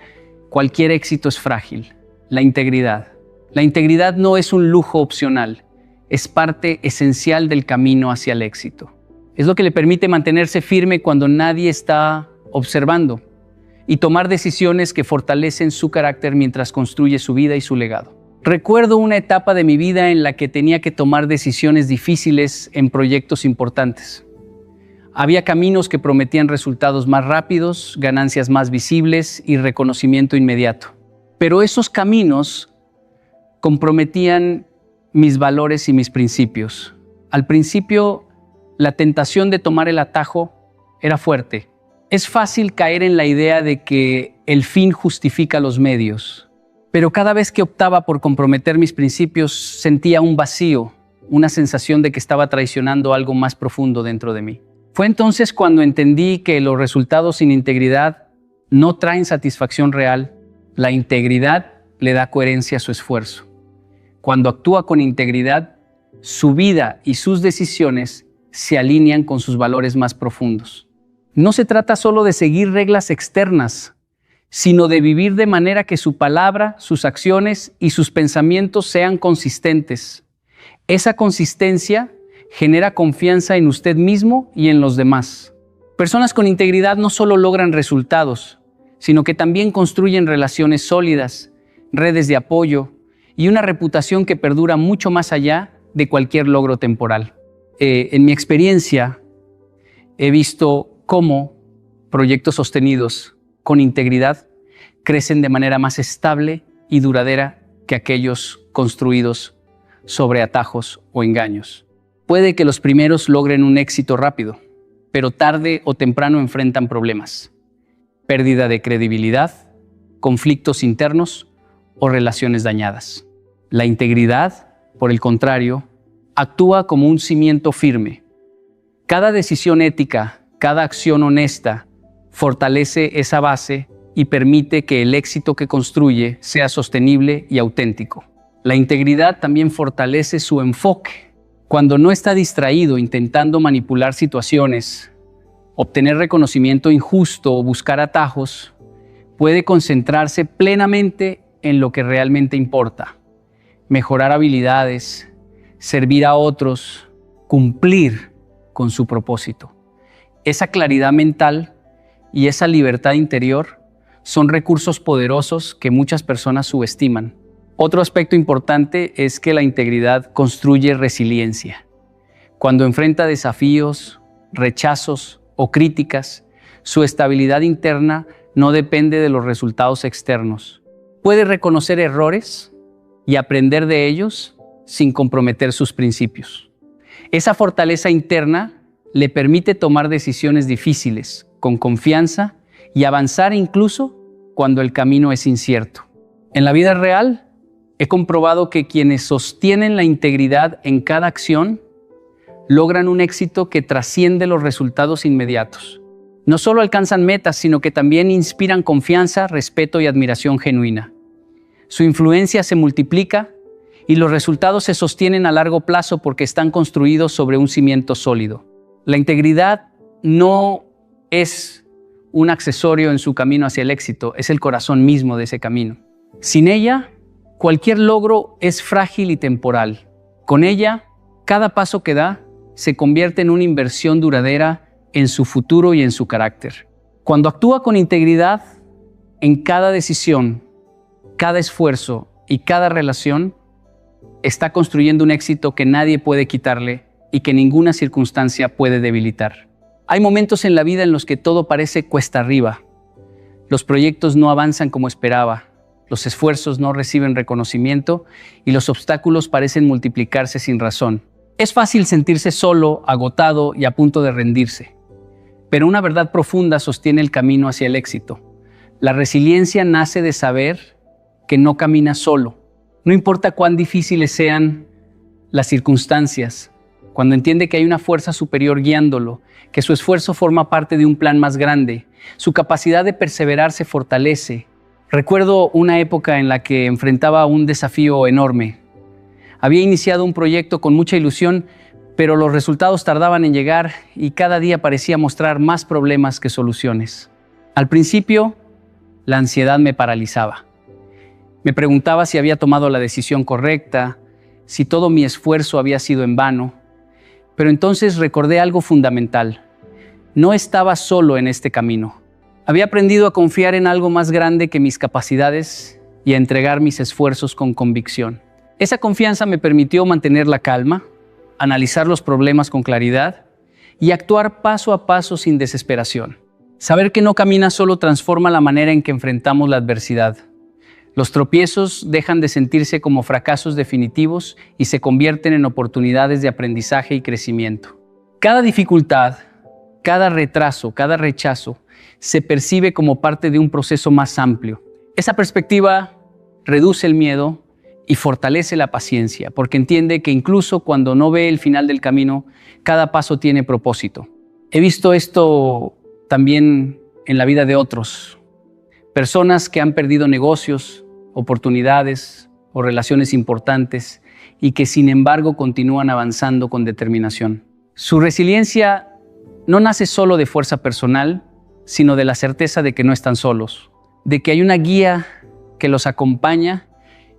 cualquier éxito es frágil: la integridad. La integridad no es un lujo opcional, es parte esencial del camino hacia el éxito. Es lo que le permite mantenerse firme cuando nadie está observando y tomar decisiones que fortalecen su carácter mientras construye su vida y su legado. Recuerdo una etapa de mi vida en la que tenía que tomar decisiones difíciles en proyectos importantes. Había caminos que prometían resultados más rápidos, ganancias más visibles y reconocimiento inmediato. Pero esos caminos comprometían mis valores y mis principios. Al principio, la tentación de tomar el atajo era fuerte. Es fácil caer en la idea de que el fin justifica los medios, pero cada vez que optaba por comprometer mis principios sentía un vacío, una sensación de que estaba traicionando algo más profundo dentro de mí. Fue entonces cuando entendí que los resultados sin integridad no traen satisfacción real. La integridad le da coherencia a su esfuerzo. Cuando actúa con integridad, su vida y sus decisiones se alinean con sus valores más profundos. No se trata solo de seguir reglas externas, sino de vivir de manera que su palabra, sus acciones y sus pensamientos sean consistentes. Esa consistencia genera confianza en usted mismo y en los demás. Personas con integridad no solo logran resultados, sino que también construyen relaciones sólidas, redes de apoyo y una reputación que perdura mucho más allá de cualquier logro temporal. En mi experiencia, he visto cómo proyectos sostenidos con integridad crecen de manera más estable y duradera que aquellos construidos sobre atajos o engaños. Puede que los primeros logren un éxito rápido, pero tarde o temprano enfrentan problemas. Pérdida de credibilidad, conflictos internos o relaciones dañadas. La integridad, por el contrario, actúa como un cimiento firme. Cada decisión ética, cada acción honesta, fortalece esa base y permite que el éxito que construye sea sostenible y auténtico. La integridad también fortalece su enfoque. Cuando no está distraído intentando manipular situaciones, obtener reconocimiento injusto o buscar atajos, puede concentrarse plenamente en lo que realmente importa. Mejorar habilidades, servir a otros, cumplir con su propósito. Esa claridad mental y esa libertad interior son recursos poderosos que muchas personas subestiman. Otro aspecto importante es que la integridad construye resiliencia. Cuando enfrenta desafíos, rechazos o críticas, su estabilidad interna no depende de los resultados externos. Puede reconocer errores y aprender de ellos sin comprometer sus principios. Esa fortaleza interna le permite tomar decisiones difíciles con confianza y avanzar incluso cuando el camino es incierto. En la vida real, he comprobado que quienes sostienen la integridad en cada acción logran un éxito que trasciende los resultados inmediatos. No solo alcanzan metas, sino que también inspiran confianza, respeto y admiración genuina. Su influencia se multiplica y los resultados se sostienen a largo plazo porque están construidos sobre un cimiento sólido. La integridad no es un accesorio en su camino hacia el éxito, es el corazón mismo de ese camino. Sin ella, cualquier logro es frágil y temporal. Con ella, cada paso que da se convierte en una inversión duradera en su futuro y en su carácter. Cuando actúa con integridad, en cada decisión, cada esfuerzo y cada relación, está construyendo un éxito que nadie puede quitarle y que ninguna circunstancia puede debilitar. Hay momentos en la vida en los que todo parece cuesta arriba. Los proyectos no avanzan como esperaba, los esfuerzos no reciben reconocimiento y los obstáculos parecen multiplicarse sin razón. Es fácil sentirse solo, agotado y a punto de rendirse. Pero una verdad profunda sostiene el camino hacia el éxito. La resiliencia nace de saber que no camina solo. No importa cuán difíciles sean las circunstancias, cuando entiende que hay una fuerza superior guiándolo, que su esfuerzo forma parte de un plan más grande, su capacidad de perseverar se fortalece. Recuerdo una época en la que enfrentaba un desafío enorme. Había iniciado un proyecto con mucha ilusión, pero los resultados tardaban en llegar y cada día parecía mostrar más problemas que soluciones. Al principio, la ansiedad me paralizaba. Me preguntaba si había tomado la decisión correcta, si todo mi esfuerzo había sido en vano. Pero entonces recordé algo fundamental. No estaba solo en este camino. Había aprendido a confiar en algo más grande que mis capacidades y a entregar mis esfuerzos con convicción. Esa confianza me permitió mantener la calma, analizar los problemas con claridad y actuar paso a paso sin desesperación. Saber que no camina solo transforma la manera en que enfrentamos la adversidad. Los tropiezos dejan de sentirse como fracasos definitivos y se convierten en oportunidades de aprendizaje y crecimiento. Cada dificultad, cada retraso, cada rechazo se percibe como parte de un proceso más amplio. Esa perspectiva reduce el miedo y fortalece la paciencia, porque entiende que incluso cuando no ve el final del camino, cada paso tiene propósito. He visto esto también en la vida de otros. Personas que han perdido negocios, oportunidades o relaciones importantes y que sin embargo continúan avanzando con determinación. Su resiliencia no nace solo de fuerza personal, sino de la certeza de que no están solos, de que hay una guía que los acompaña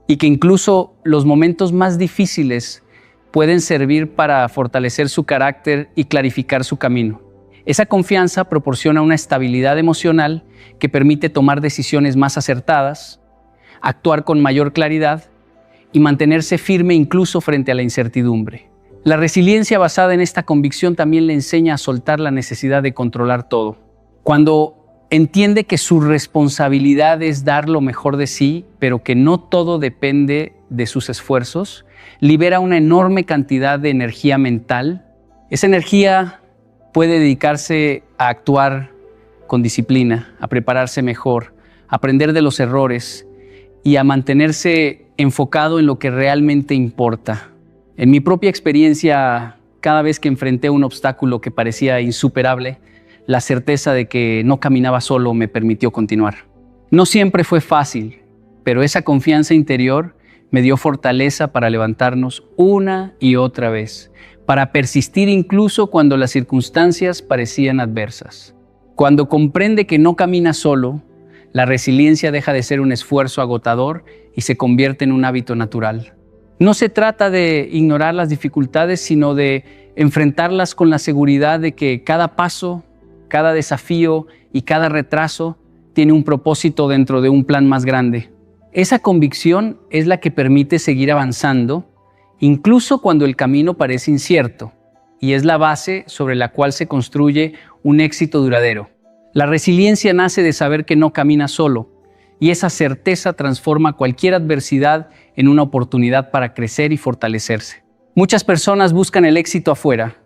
y que incluso los momentos más difíciles pueden servir para fortalecer su carácter y clarificar su camino. Esa confianza proporciona una estabilidad emocional que permite tomar decisiones más acertadas, actuar con mayor claridad y mantenerse firme incluso frente a la incertidumbre. La resiliencia basada en esta convicción también le enseña a soltar la necesidad de controlar todo. Cuando entiende que su responsabilidad es dar lo mejor de sí, pero que no todo depende de sus esfuerzos, libera una enorme cantidad de energía mental. Esa energía puede dedicarse a actuar con disciplina, a prepararse mejor, a aprender de los errores y a mantenerse enfocado en lo que realmente importa. En mi propia experiencia, cada vez que enfrenté un obstáculo que parecía insuperable, la certeza de que no caminaba solo me permitió continuar. No siempre fue fácil, pero esa confianza interior me dio fortaleza para levantarnos una y otra vez, para persistir incluso cuando las circunstancias parecían adversas. Cuando comprende que no camina solo, la resiliencia deja de ser un esfuerzo agotador y se convierte en un hábito natural. No se trata de ignorar las dificultades, sino de enfrentarlas con la seguridad de que cada paso, cada desafío y cada retraso tiene un propósito dentro de un plan más grande. Esa convicción es la que permite seguir avanzando, incluso cuando el camino parece incierto, y es la base sobre la cual se construye un éxito duradero. La resiliencia nace de saber que no camina solo, y esa certeza transforma cualquier adversidad en una oportunidad para crecer y fortalecerse. Muchas personas buscan el éxito afuera.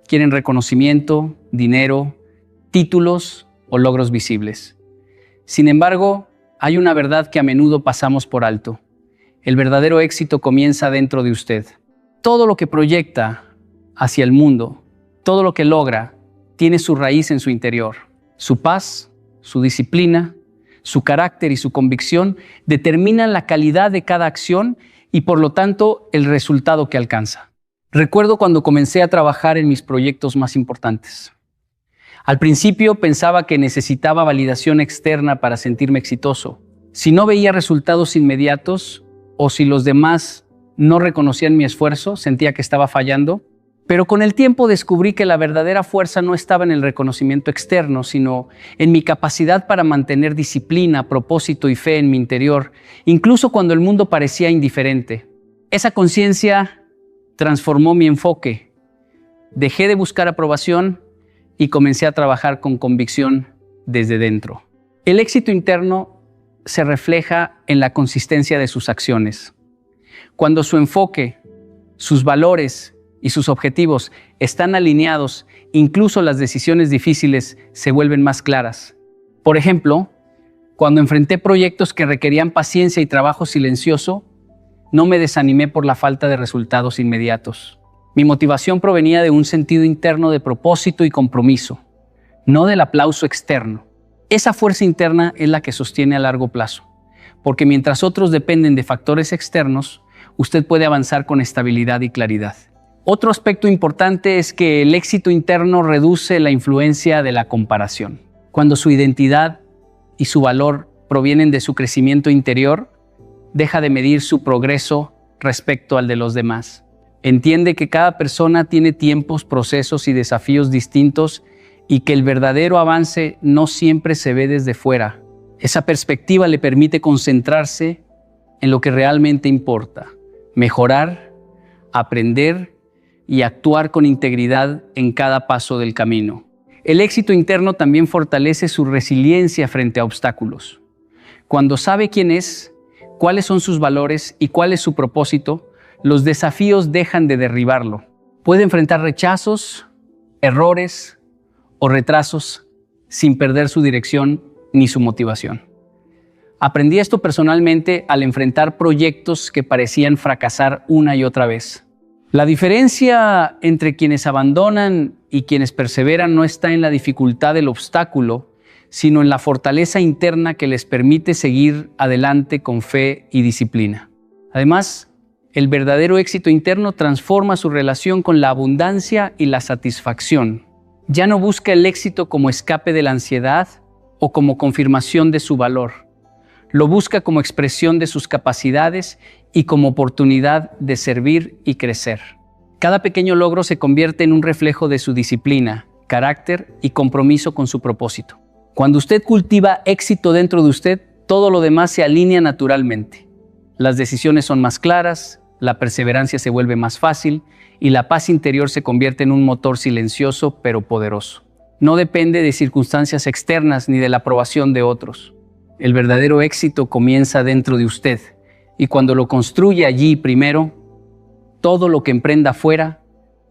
Quieren reconocimiento, dinero, títulos o logros visibles. Sin embargo, hay una verdad que a menudo pasamos por alto. El verdadero éxito comienza dentro de usted. Todo lo que proyecta hacia el mundo, todo lo que logra, tiene su raíz en su interior. Su paz, su disciplina, su carácter y su convicción determinan la calidad de cada acción y, por lo tanto, el resultado que alcanza. Recuerdo cuando comencé a trabajar en mis proyectos más importantes. Al principio pensaba que necesitaba validación externa para sentirme exitoso. Si no veía resultados inmediatos o si los demás no reconocían mi esfuerzo, sentía que estaba fallando. Pero con el tiempo descubrí que la verdadera fuerza no estaba en el reconocimiento externo, sino en mi capacidad para mantener disciplina, propósito y fe en mi interior, incluso cuando el mundo parecía indiferente. Esa conciencia transformó mi enfoque. Dejé de buscar aprobación y comencé a trabajar con convicción desde dentro. El éxito interno se refleja en la consistencia de sus acciones. Cuando su enfoque, sus valores y sus objetivos están alineados, incluso las decisiones difíciles se vuelven más claras. Por ejemplo, cuando enfrenté proyectos que requerían paciencia y trabajo silencioso, no me desanimé por la falta de resultados inmediatos. Mi motivación provenía de un sentido interno de propósito y compromiso, no del aplauso externo. Esa fuerza interna es la que sostiene a largo plazo, porque mientras otros dependen de factores externos, usted puede avanzar con estabilidad y claridad. Otro aspecto importante es que el éxito interno reduce la influencia de la comparación. Cuando su identidad y su valor provienen de su crecimiento interior, deja de medir su progreso respecto al de los demás. Entiende que cada persona tiene tiempos, procesos y desafíos distintos y que el verdadero avance no siempre se ve desde fuera. Esa perspectiva le permite concentrarse en lo que realmente importa, mejorar, aprender y actuar con integridad en cada paso del camino. El éxito interno también fortalece su resiliencia frente a obstáculos. Cuando sabe quién es, cuáles son sus valores y cuál es su propósito, los desafíos dejan de derribarlo. Puede enfrentar rechazos, errores o retrasos sin perder su dirección ni su motivación. Aprendí esto personalmente al enfrentar proyectos que parecían fracasar una y otra vez. La diferencia entre quienes abandonan y quienes perseveran no está en la dificultad del obstáculo, sino en la fortaleza interna que les permite seguir adelante con fe y disciplina. Además, el verdadero éxito interno transforma su relación con la abundancia y la satisfacción. Ya no busca el éxito como escape de la ansiedad o como confirmación de su valor. Lo busca como expresión de sus capacidades y como oportunidad de servir y crecer. Cada pequeño logro se convierte en un reflejo de su disciplina, carácter y compromiso con su propósito. Cuando usted cultiva éxito dentro de usted, todo lo demás se alinea naturalmente. Las decisiones son más claras, la perseverancia se vuelve más fácil y la paz interior se convierte en un motor silencioso pero poderoso. No depende de circunstancias externas ni de la aprobación de otros. El verdadero éxito comienza dentro de usted y cuando lo construye allí primero, todo lo que emprenda afuera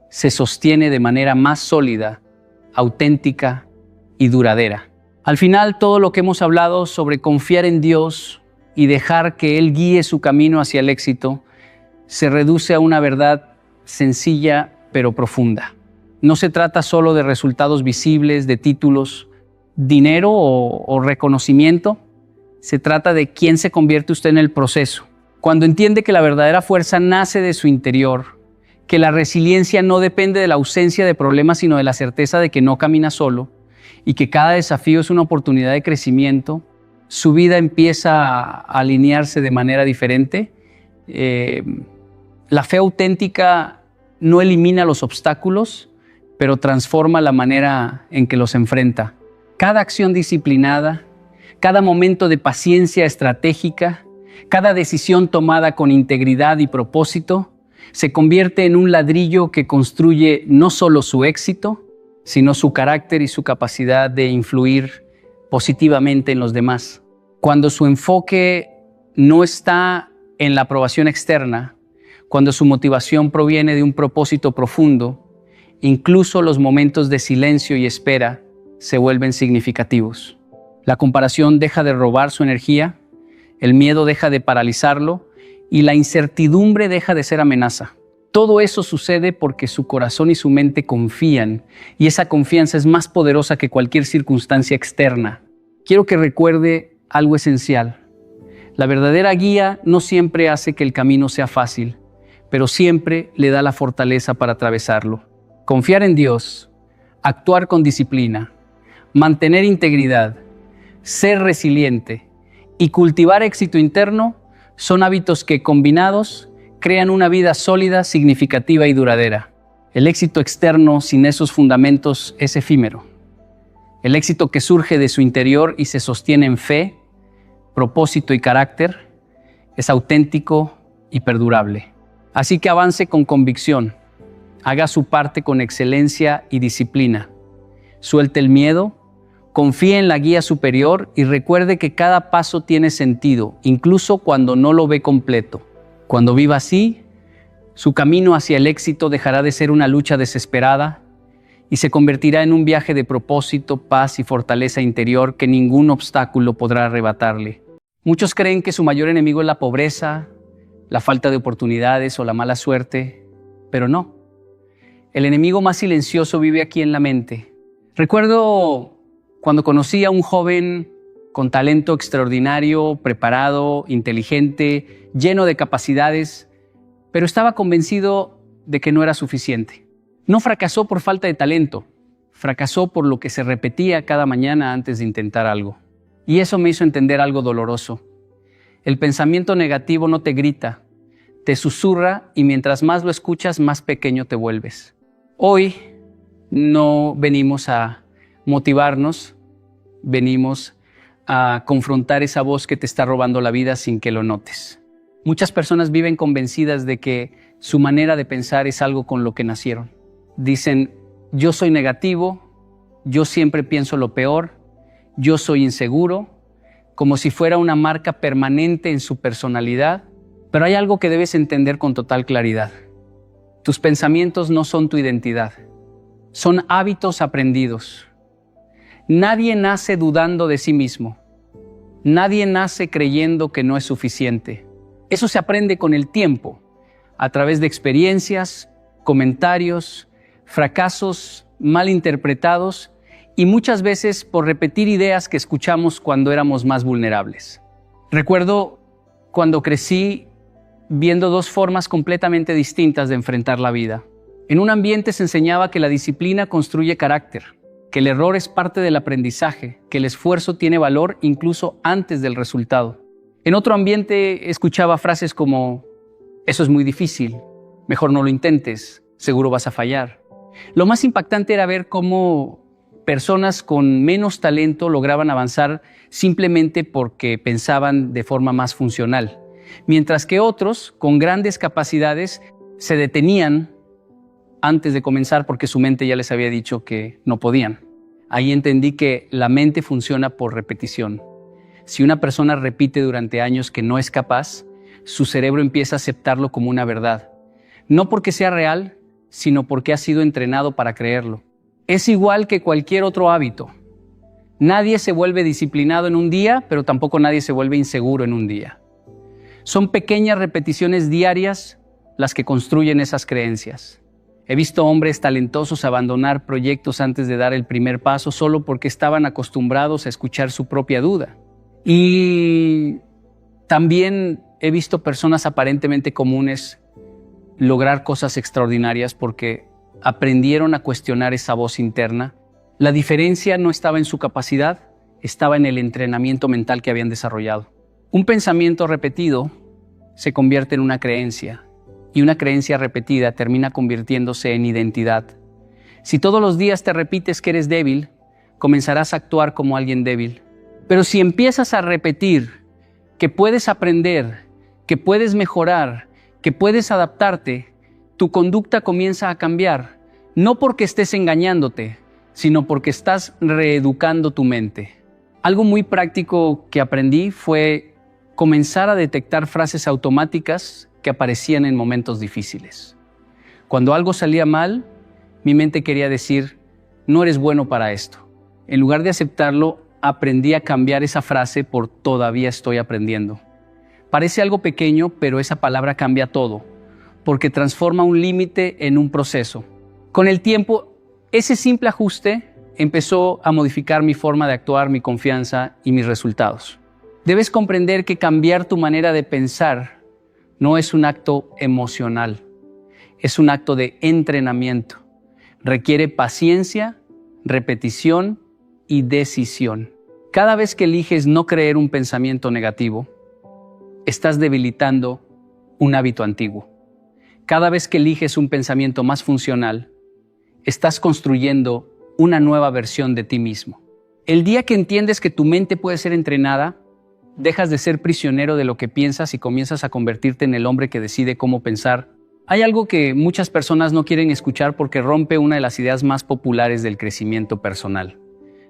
se sostiene de manera más sólida auténtica y duradera. Al final, todo lo que hemos hablado sobre confiar en Dios y dejar que Él guíe su camino hacia el éxito se reduce a una verdad sencilla pero profunda. No se trata solo de resultados visibles, de títulos, dinero o reconocimiento. Se trata de quién se convierte usted en el proceso. Cuando entiende que la verdadera fuerza nace de su interior, que la resiliencia no depende de la ausencia de problemas, sino de la certeza de que no camina solo y que cada desafío es una oportunidad de crecimiento, su vida empieza a alinearse de manera diferente. La fe auténtica no elimina los obstáculos, pero transforma la manera en que los enfrenta. Cada acción disciplinada, cada momento de paciencia estratégica, cada decisión tomada con integridad y propósito, se convierte en un ladrillo que construye no solo su éxito, sino su carácter y su capacidad de influir positivamente en los demás. Cuando su enfoque no está en la aprobación externa, cuando su motivación proviene de un propósito profundo, incluso los momentos de silencio y espera se vuelven significativos. La comparación deja de robar su energía, el miedo deja de paralizarlo y la incertidumbre deja de ser amenaza. Todo eso sucede porque su corazón y su mente confían, y esa confianza es más poderosa que cualquier circunstancia externa. Quiero que recuerde algo esencial. La verdadera guía no siempre hace que el camino sea fácil, pero siempre le da la fortaleza para atravesarlo. Confiar en Dios, actuar con disciplina, mantener integridad, ser resiliente y cultivar éxito interno son hábitos que, combinados, crean una vida sólida, significativa y duradera. El éxito externo sin esos fundamentos es efímero. El éxito que surge de su interior y se sostiene en fe, propósito y carácter es auténtico y perdurable. Así que avance con convicción, haga su parte con excelencia y disciplina. Suelte el miedo, confíe en la guía superior y recuerde que cada paso tiene sentido, incluso cuando no lo ve completo. Cuando viva así, su camino hacia el éxito dejará de ser una lucha desesperada y se convertirá en un viaje de propósito, paz y fortaleza interior que ningún obstáculo podrá arrebatarle. Muchos creen que su mayor enemigo es la pobreza, la falta de oportunidades o la mala suerte, pero no. El enemigo más silencioso vive aquí en la mente. Recuerdo cuando conocí a un joven con talento extraordinario, preparado, inteligente, lleno de capacidades, pero estaba convencido de que no era suficiente. No fracasó por falta de talento, fracasó por lo que se repetía cada mañana antes de intentar algo. Y eso me hizo entender algo doloroso. El pensamiento negativo no te grita, te susurra y mientras más lo escuchas, más pequeño te vuelves. Hoy no venimos a motivarnos, venimos a confrontar esa voz que te está robando la vida sin que lo notes. Muchas personas viven convencidas de que su manera de pensar es algo con lo que nacieron. Dicen, yo soy negativo, yo siempre pienso lo peor, yo soy inseguro, como si fuera una marca permanente en su personalidad. Pero hay algo que debes entender con total claridad. Tus pensamientos no son tu identidad, son hábitos aprendidos. Nadie nace dudando de sí mismo. Nadie nace creyendo que no es suficiente. Eso se aprende con el tiempo, a través de experiencias, comentarios, fracasos mal interpretados y muchas veces por repetir ideas que escuchamos cuando éramos más vulnerables. Recuerdo cuando crecí viendo dos formas completamente distintas de enfrentar la vida. En un ambiente se enseñaba que la disciplina construye carácter, que el error es parte del aprendizaje, que el esfuerzo tiene valor incluso antes del resultado. En otro ambiente escuchaba frases como, eso es muy difícil, mejor no lo intentes, seguro vas a fallar. Lo más impactante era ver cómo personas con menos talento lograban avanzar simplemente porque pensaban de forma más funcional, mientras que otros, con grandes capacidades, se detenían antes de comenzar porque su mente ya les había dicho que no podían. Ahí entendí que la mente funciona por repetición. Si una persona repite durante años que no es capaz, su cerebro empieza a aceptarlo como una verdad. No porque sea real, sino porque ha sido entrenado para creerlo. Es igual que cualquier otro hábito. Nadie se vuelve disciplinado en un día, pero tampoco nadie se vuelve inseguro en un día. Son pequeñas repeticiones diarias las que construyen esas creencias. He visto hombres talentosos abandonar proyectos antes de dar el primer paso solo porque estaban acostumbrados a escuchar su propia duda. Y también he visto personas aparentemente comunes lograr cosas extraordinarias porque aprendieron a cuestionar esa voz interna. La diferencia no estaba en su capacidad, estaba en el entrenamiento mental que habían desarrollado. Un pensamiento repetido se convierte en una creencia y una creencia repetida termina convirtiéndose en identidad. Si todos los días te repites que eres débil, comenzarás a actuar como alguien débil. Pero si empiezas a repetir que puedes aprender, que puedes mejorar, que puedes adaptarte, tu conducta comienza a cambiar, no porque estés engañándote, sino porque estás reeducando tu mente. Algo muy práctico que aprendí fue comenzar a detectar frases automáticas que aparecían en momentos difíciles. Cuando algo salía mal, mi mente quería decir, no eres bueno para esto. En lugar de aceptarlo, aprendí a cambiar esa frase por todavía estoy aprendiendo. Parece algo pequeño, pero esa palabra cambia todo, porque transforma un límite en un proceso. Con el tiempo, ese simple ajuste empezó a modificar mi forma de actuar, mi confianza y mis resultados. Debes comprender que cambiar tu manera de pensar no es un acto emocional, es un acto de entrenamiento. Requiere paciencia, repetición y decisión. Cada vez que eliges no creer un pensamiento negativo, estás debilitando un hábito antiguo. Cada vez que eliges un pensamiento más funcional, estás construyendo una nueva versión de ti mismo. El día que entiendes que tu mente puede ser entrenada, dejas de ser prisionero de lo que piensas y comienzas a convertirte en el hombre que decide cómo pensar. Hay algo que muchas personas no quieren escuchar porque rompe una de las ideas más populares del crecimiento personal.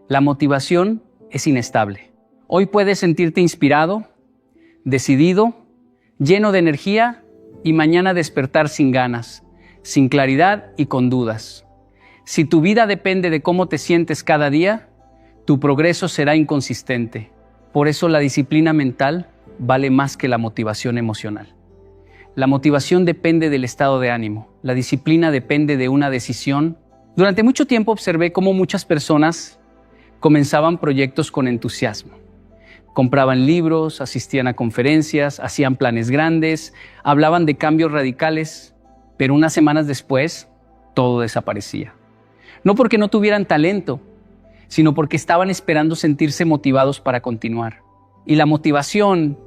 La motivación es inestable. Hoy puedes sentirte inspirado, decidido, lleno de energía y mañana despertar sin ganas, sin claridad y con dudas. Si tu vida depende de cómo te sientes cada día, tu progreso será inconsistente. Por eso la disciplina mental vale más que la motivación emocional. La motivación depende del estado de ánimo. La disciplina depende de una decisión. Durante mucho tiempo observé cómo muchas personas comenzaban proyectos con entusiasmo. Compraban libros, asistían a conferencias, hacían planes grandes, hablaban de cambios radicales, pero unas semanas después, todo desaparecía. No porque no tuvieran talento, sino porque estaban esperando sentirse motivados para continuar. Y la motivación,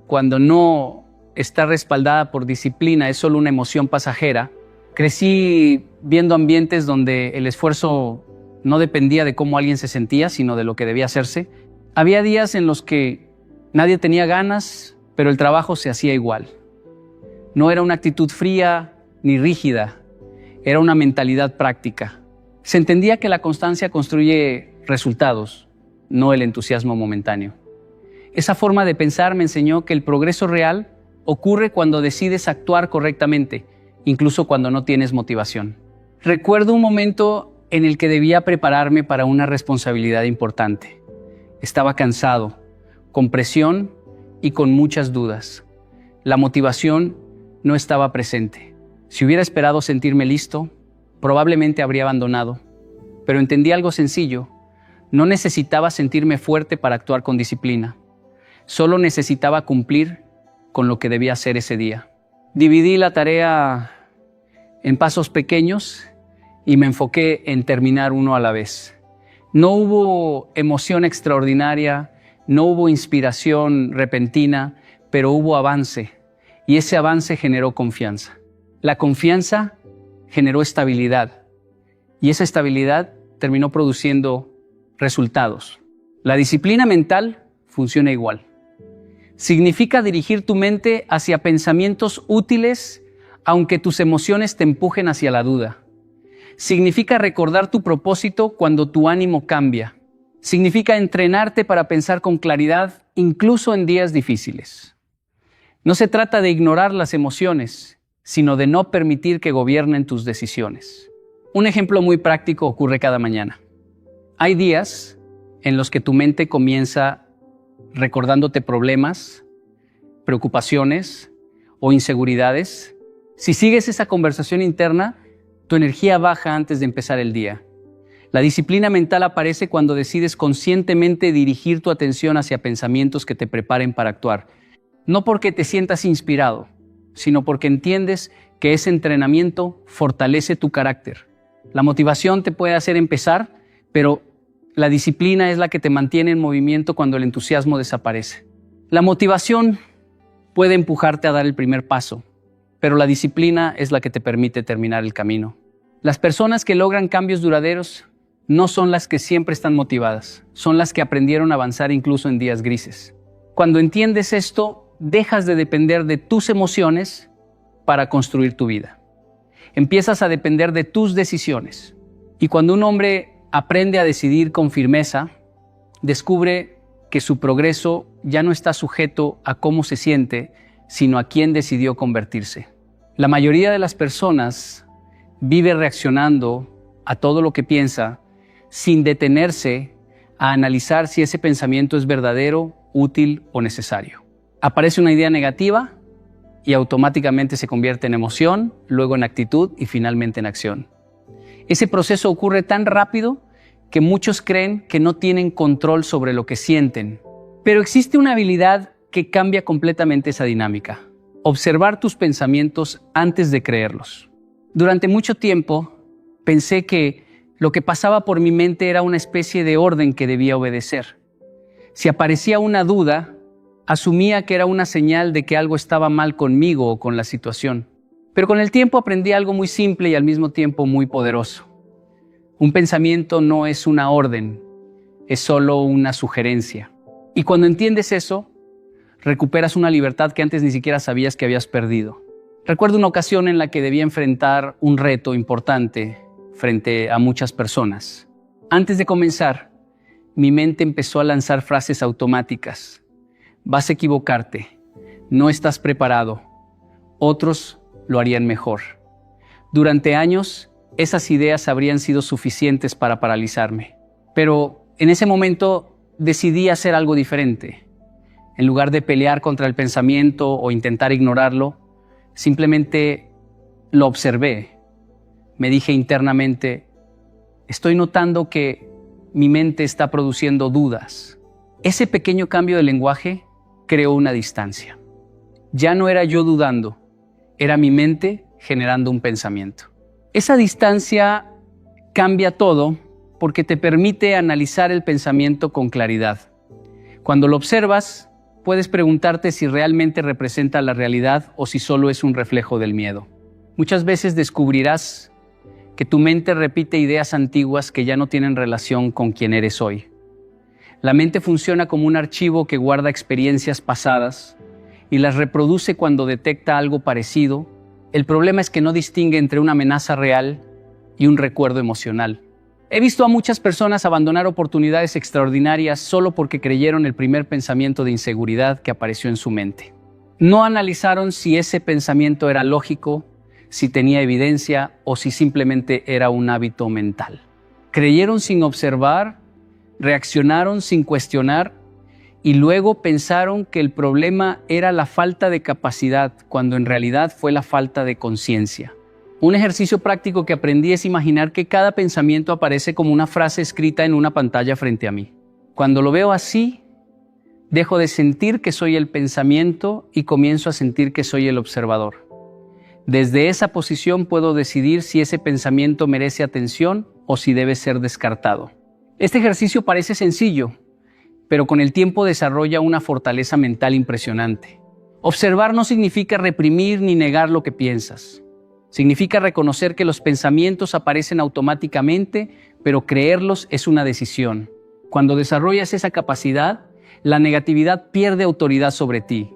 cuando no está respaldada por disciplina, es solo una emoción pasajera. Crecí viendo ambientes donde el esfuerzo no dependía de cómo alguien se sentía, sino de lo que debía hacerse. Había días en los que nadie tenía ganas, pero el trabajo se hacía igual. No era una actitud fría ni rígida, era una mentalidad práctica. Se entendía que la constancia construye resultados, no el entusiasmo momentáneo. Esa forma de pensar me enseñó que el progreso real ocurre cuando decides actuar correctamente, incluso cuando no tienes motivación. Recuerdo un momento en el que debía prepararme para una responsabilidad importante. Estaba cansado, con presión y con muchas dudas. La motivación no estaba presente. Si hubiera esperado sentirme listo, probablemente habría abandonado. Pero entendí algo sencillo. No necesitaba sentirme fuerte para actuar con disciplina. Solo necesitaba cumplir con lo que debía hacer ese día. Dividí la tarea en pasos pequeños y me enfoqué en terminar uno a la vez. No hubo emoción extraordinaria, no hubo inspiración repentina, pero hubo avance. Y ese avance generó confianza. La confianza generó estabilidad. Y esa estabilidad terminó produciendo resultados. La disciplina mental funciona igual. Significa dirigir tu mente hacia pensamientos útiles, aunque tus emociones te empujen hacia la duda. Significa recordar tu propósito cuando tu ánimo cambia. Significa entrenarte para pensar con claridad, incluso en días difíciles. No se trata de ignorar las emociones, sino de no permitir que gobiernen tus decisiones. Un ejemplo muy práctico ocurre cada mañana. Hay días en los que tu mente comienza recordándote problemas, preocupaciones o inseguridades. Si sigues esa conversación interna, tu energía baja antes de empezar el día. La disciplina mental aparece cuando decides conscientemente dirigir tu atención hacia pensamientos que te preparen para actuar. No porque te sientas inspirado, sino porque entiendes que ese entrenamiento fortalece tu carácter. La motivación te puede hacer empezar, pero la disciplina es la que te mantiene en movimiento cuando el entusiasmo desaparece. La motivación puede empujarte a dar el primer paso, pero la disciplina es la que te permite terminar el camino. Las personas que logran cambios duraderos no son las que siempre están motivadas, son las que aprendieron a avanzar incluso en días grises. Cuando entiendes esto, dejas de depender de tus emociones para construir tu vida. Empiezas a depender de tus decisiones. Y cuando un hombre aprende a decidir con firmeza, descubre que su progreso ya no está sujeto a cómo se siente, sino a quién decidió convertirse. La mayoría de las personas vive reaccionando a todo lo que piensa sin detenerse a analizar si ese pensamiento es verdadero, útil o necesario. Aparece una idea negativa y automáticamente se convierte en emoción, luego en actitud y finalmente en acción. Ese proceso ocurre tan rápido que muchos creen que no tienen control sobre lo que sienten. Pero existe una habilidad que cambia completamente esa dinámica: observar tus pensamientos antes de creerlos. Durante mucho tiempo pensé que lo que pasaba por mi mente era una especie de orden que debía obedecer. Si aparecía una duda, asumía que era una señal de que algo estaba mal conmigo o con la situación. Pero con el tiempo aprendí algo muy simple y al mismo tiempo muy poderoso. Un pensamiento no es una orden, es solo una sugerencia. Y cuando entiendes eso, recuperas una libertad que antes ni siquiera sabías que habías perdido. Recuerdo una ocasión en la que debía enfrentar un reto importante frente a muchas personas. Antes de comenzar, mi mente empezó a lanzar frases automáticas. Vas a equivocarte, no estás preparado, otros lo harían mejor. Durante años, esas ideas habrían sido suficientes para paralizarme. Pero en ese momento decidí hacer algo diferente. En lugar de pelear contra el pensamiento o intentar ignorarlo, simplemente lo observé. Me dije internamente, estoy notando que mi mente está produciendo dudas. Ese pequeño cambio de lenguaje creó una distancia. Ya no era yo dudando, era mi mente generando un pensamiento. Esa distancia cambia todo porque te permite analizar el pensamiento con claridad. Cuando lo observas, puedes preguntarte si realmente representa la realidad o si solo es un reflejo del miedo. Muchas veces descubrirás que tu mente repite ideas antiguas que ya no tienen relación con quién eres hoy. La mente funciona como un archivo que guarda experiencias pasadas y las reproduce cuando detecta algo parecido. El problema es que no distingue entre una amenaza real y un recuerdo emocional. He visto a muchas personas abandonar oportunidades extraordinarias solo porque creyeron el primer pensamiento de inseguridad que apareció en su mente. No analizaron si ese pensamiento era lógico, si tenía evidencia o si simplemente era un hábito mental. Creyeron sin observar, reaccionaron sin cuestionar y luego pensaron que el problema era la falta de capacidad, cuando en realidad fue la falta de conciencia. Un ejercicio práctico que aprendí es imaginar que cada pensamiento aparece como una frase escrita en una pantalla frente a mí. Cuando lo veo así, dejo de sentir que soy el pensamiento y comienzo a sentir que soy el observador. Desde esa posición puedo decidir si ese pensamiento merece atención o si debe ser descartado. Este ejercicio parece sencillo, pero con el tiempo desarrolla una fortaleza mental impresionante. Observar no significa reprimir ni negar lo que piensas. Significa reconocer que los pensamientos aparecen automáticamente, pero creerlos es una decisión. Cuando desarrollas esa capacidad, la negatividad pierde autoridad sobre ti.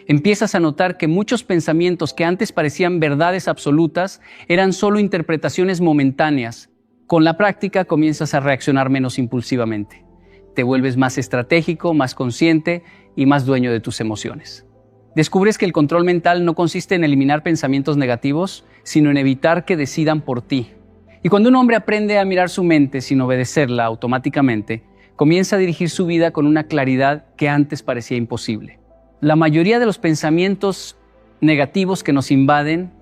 Empiezas a notar que muchos pensamientos que antes parecían verdades absolutas eran solo interpretaciones momentáneas. Con la práctica comienzas a reaccionar menos impulsivamente. Te vuelves más estratégico, más consciente y más dueño de tus emociones. Descubres que el control mental no consiste en eliminar pensamientos negativos, sino en evitar que decidan por ti. Y cuando un hombre aprende a mirar su mente sin obedecerla automáticamente, comienza a dirigir su vida con una claridad que antes parecía imposible. La mayoría de los pensamientos negativos que nos invaden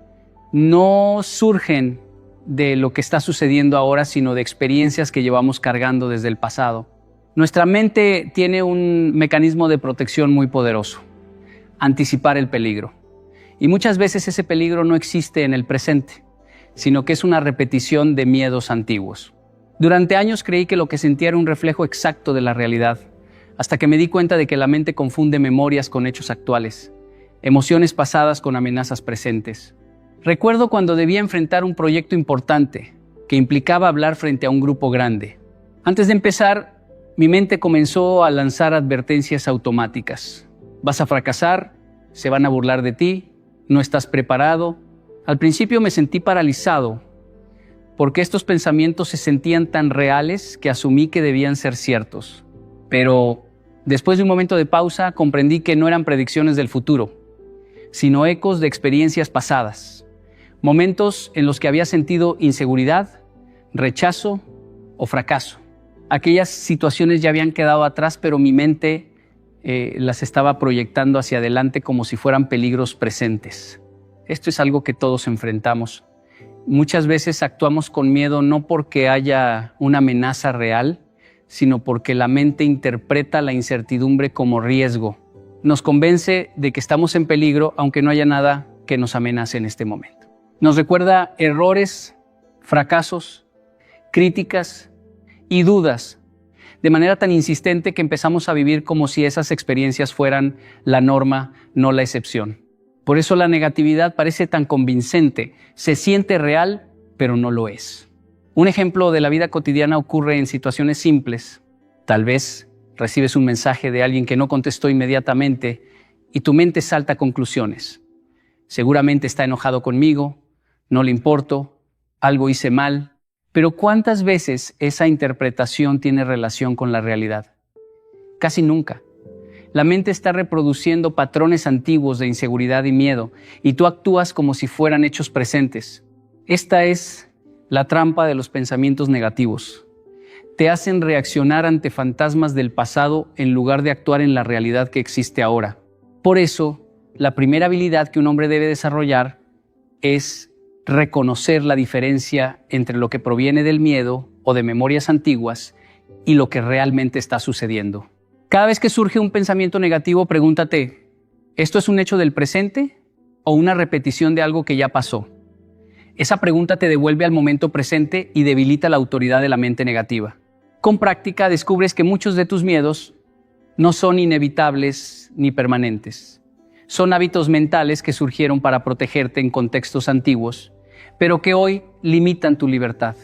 no surgen de lo que está sucediendo ahora, sino de experiencias que llevamos cargando desde el pasado. Nuestra mente tiene un mecanismo de protección muy poderoso: anticipar el peligro. Y muchas veces ese peligro no existe en el presente, sino que es una repetición de miedos antiguos. Durante años creí que lo que sentía era un reflejo exacto de la realidad, hasta que me di cuenta de que la mente confunde memorias con hechos actuales, emociones pasadas con amenazas presentes. Recuerdo cuando debía enfrentar un proyecto importante que implicaba hablar frente a un grupo grande. Antes de empezar, mi mente comenzó a lanzar advertencias automáticas. Vas a fracasar, se van a burlar de ti, no estás preparado. Al principio me sentí paralizado, porque estos pensamientos se sentían tan reales que asumí que debían ser ciertos. Pero después de un momento de pausa, comprendí que no eran predicciones del futuro, sino ecos de experiencias pasadas. Momentos en los que había sentido inseguridad, rechazo o fracaso. Aquellas situaciones ya habían quedado atrás, pero mi mente las estaba proyectando hacia adelante como si fueran peligros presentes. Esto es algo que todos enfrentamos. Muchas veces actuamos con miedo no porque haya una amenaza real, sino porque la mente interpreta la incertidumbre como riesgo. Nos convence de que estamos en peligro, aunque no haya nada que nos amenace en este momento. Nos recuerda errores, fracasos, críticas y dudas, de manera tan insistente que empezamos a vivir como si esas experiencias fueran la norma, no la excepción. Por eso la negatividad parece tan convincente, se siente real, pero no lo es. Un ejemplo de la vida cotidiana ocurre en situaciones simples. Tal vez recibes un mensaje de alguien que no contestó inmediatamente y tu mente salta a conclusiones. Seguramente está enojado conmigo, no le importo, algo hice mal. Pero ¿cuántas veces esa interpretación tiene relación con la realidad? Casi nunca. La mente está reproduciendo patrones antiguos de inseguridad y miedo, y tú actúas como si fueran hechos presentes. Esta es la trampa de los pensamientos negativos. Te hacen reaccionar ante fantasmas del pasado en lugar de actuar en la realidad que existe ahora. Por eso, la primera habilidad que un hombre debe desarrollar es reconocer la diferencia entre lo que proviene del miedo o de memorias antiguas y lo que realmente está sucediendo. Cada vez que surge un pensamiento negativo, pregúntate, ¿esto es un hecho del presente o una repetición de algo que ya pasó? Esa pregunta te devuelve al momento presente y debilita la autoridad de la mente negativa. Con práctica descubres que muchos de tus miedos no son inevitables ni permanentes. Son hábitos mentales que surgieron para protegerte en contextos antiguos, pero que hoy limitan tu libertad.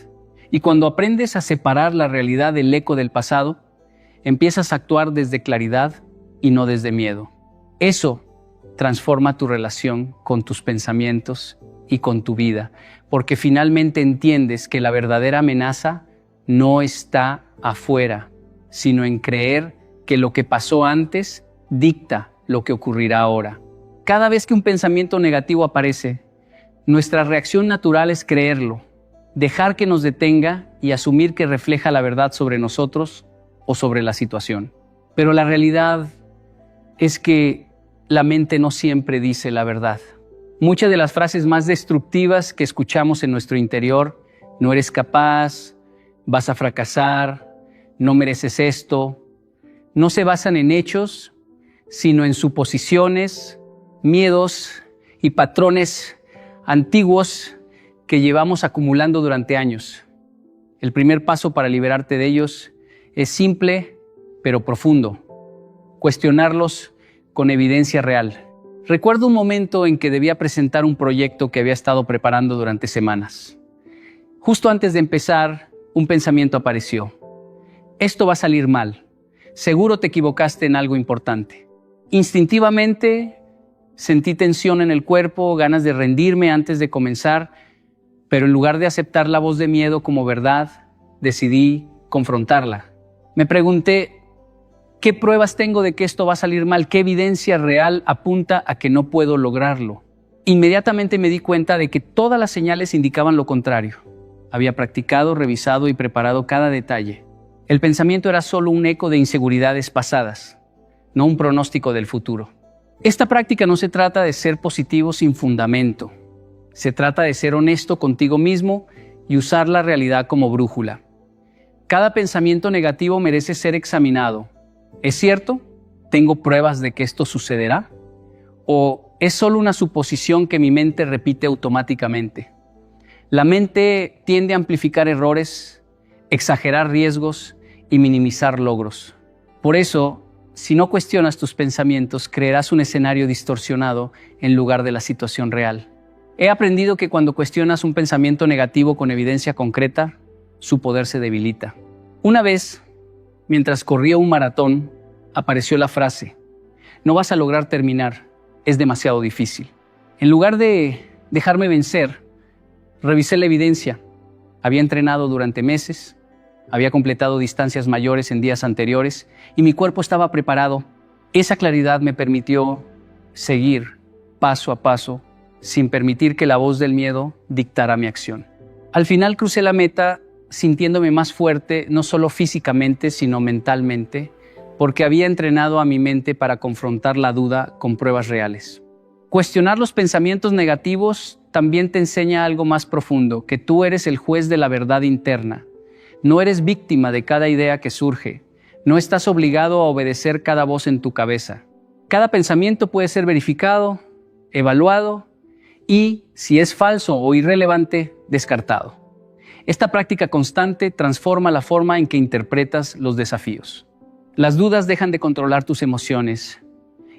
Y cuando aprendes a separar la realidad del eco del pasado, empiezas a actuar desde claridad y no desde miedo. Eso transforma tu relación con tus pensamientos y con tu vida, porque finalmente entiendes que la verdadera amenaza no está afuera, sino en creer que lo que pasó antes dicta lo que ocurrirá ahora. Cada vez que un pensamiento negativo aparece, nuestra reacción natural es creerlo, dejar que nos detenga y asumir que refleja la verdad sobre nosotros o sobre la situación. Pero la realidad es que la mente no siempre dice la verdad. Muchas de las frases más destructivas que escuchamos en nuestro interior, no eres capaz, vas a fracasar, no mereces esto, no se basan en hechos, sino en suposiciones, miedos y patrones antiguos que llevamos acumulando durante años. El primer paso para liberarte de ellos es simple, pero profundo. Cuestionarlos con evidencia real. Recuerdo un momento en que debía presentar un proyecto que había estado preparando durante semanas. Justo antes de empezar, un pensamiento apareció. Esto va a salir mal. Seguro te equivocaste en algo importante. Instintivamente sentí tensión en el cuerpo, ganas de rendirme antes de comenzar, pero en lugar de aceptar la voz de miedo como verdad, decidí confrontarla. Me pregunté, ¿qué pruebas tengo de que esto va a salir mal? ¿Qué evidencia real apunta a que no puedo lograrlo? Inmediatamente me di cuenta de que todas las señales indicaban lo contrario. Había practicado, revisado y preparado cada detalle. El pensamiento era solo un eco de inseguridades pasadas, no un pronóstico del futuro. Esta práctica no se trata de ser positivo sin fundamento. Se trata de ser honesto contigo mismo y usar la realidad como brújula. Cada pensamiento negativo merece ser examinado. ¿Es cierto? ¿Tengo pruebas de que esto sucederá? ¿O es solo una suposición que mi mente repite automáticamente? La mente tiende a amplificar errores, exagerar riesgos y minimizar logros. Por eso, si no cuestionas tus pensamientos, crearás un escenario distorsionado en lugar de la situación real. He aprendido que cuando cuestionas un pensamiento negativo con evidencia concreta, su poder se debilita. Una vez, mientras corría un maratón, apareció la frase: "No vas a lograr terminar, es demasiado difícil". En lugar de dejarme vencer, revisé la evidencia. Había entrenado durante meses, había completado distancias mayores en días anteriores y mi cuerpo estaba preparado. Esa claridad me permitió seguir paso a paso sin permitir que la voz del miedo dictara mi acción. Al final crucé la meta sintiéndome más fuerte, no solo físicamente, sino mentalmente, porque había entrenado a mi mente para confrontar la duda con pruebas reales. Cuestionar los pensamientos negativos también te enseña algo más profundo, que tú eres el juez de la verdad interna. No eres víctima de cada idea que surge. No estás obligado a obedecer cada voz en tu cabeza. Cada pensamiento puede ser verificado, evaluado y, si es falso o irrelevante, descartado. Esta práctica constante transforma la forma en que interpretas los desafíos. Las dudas dejan de controlar tus emociones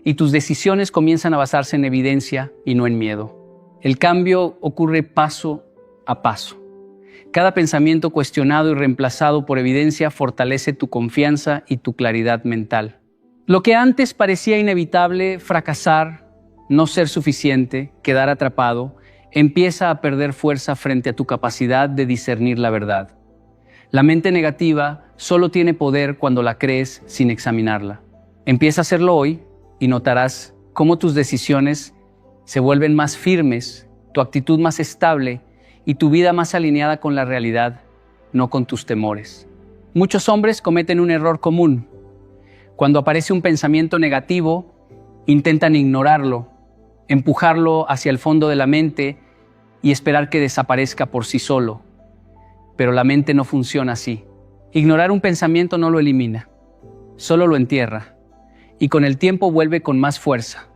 y tus decisiones comienzan a basarse en evidencia y no en miedo. El cambio ocurre paso a paso. Cada pensamiento cuestionado y reemplazado por evidencia fortalece tu confianza y tu claridad mental. Lo que antes parecía inevitable, fracasar, no ser suficiente, quedar atrapado, empieza a perder fuerza frente a tu capacidad de discernir la verdad. La mente negativa solo tiene poder cuando la crees sin examinarla. Empieza a hacerlo hoy y notarás cómo tus decisiones se vuelven más firmes, tu actitud más estable y tu vida más alineada con la realidad, no con tus temores. Muchos hombres cometen un error común. Cuando aparece un pensamiento negativo, intentan ignorarlo, empujarlo hacia el fondo de la mente y esperar que desaparezca por sí solo. Pero la mente no funciona así. Ignorar un pensamiento no lo elimina, solo lo entierra. Y con el tiempo vuelve con más fuerza,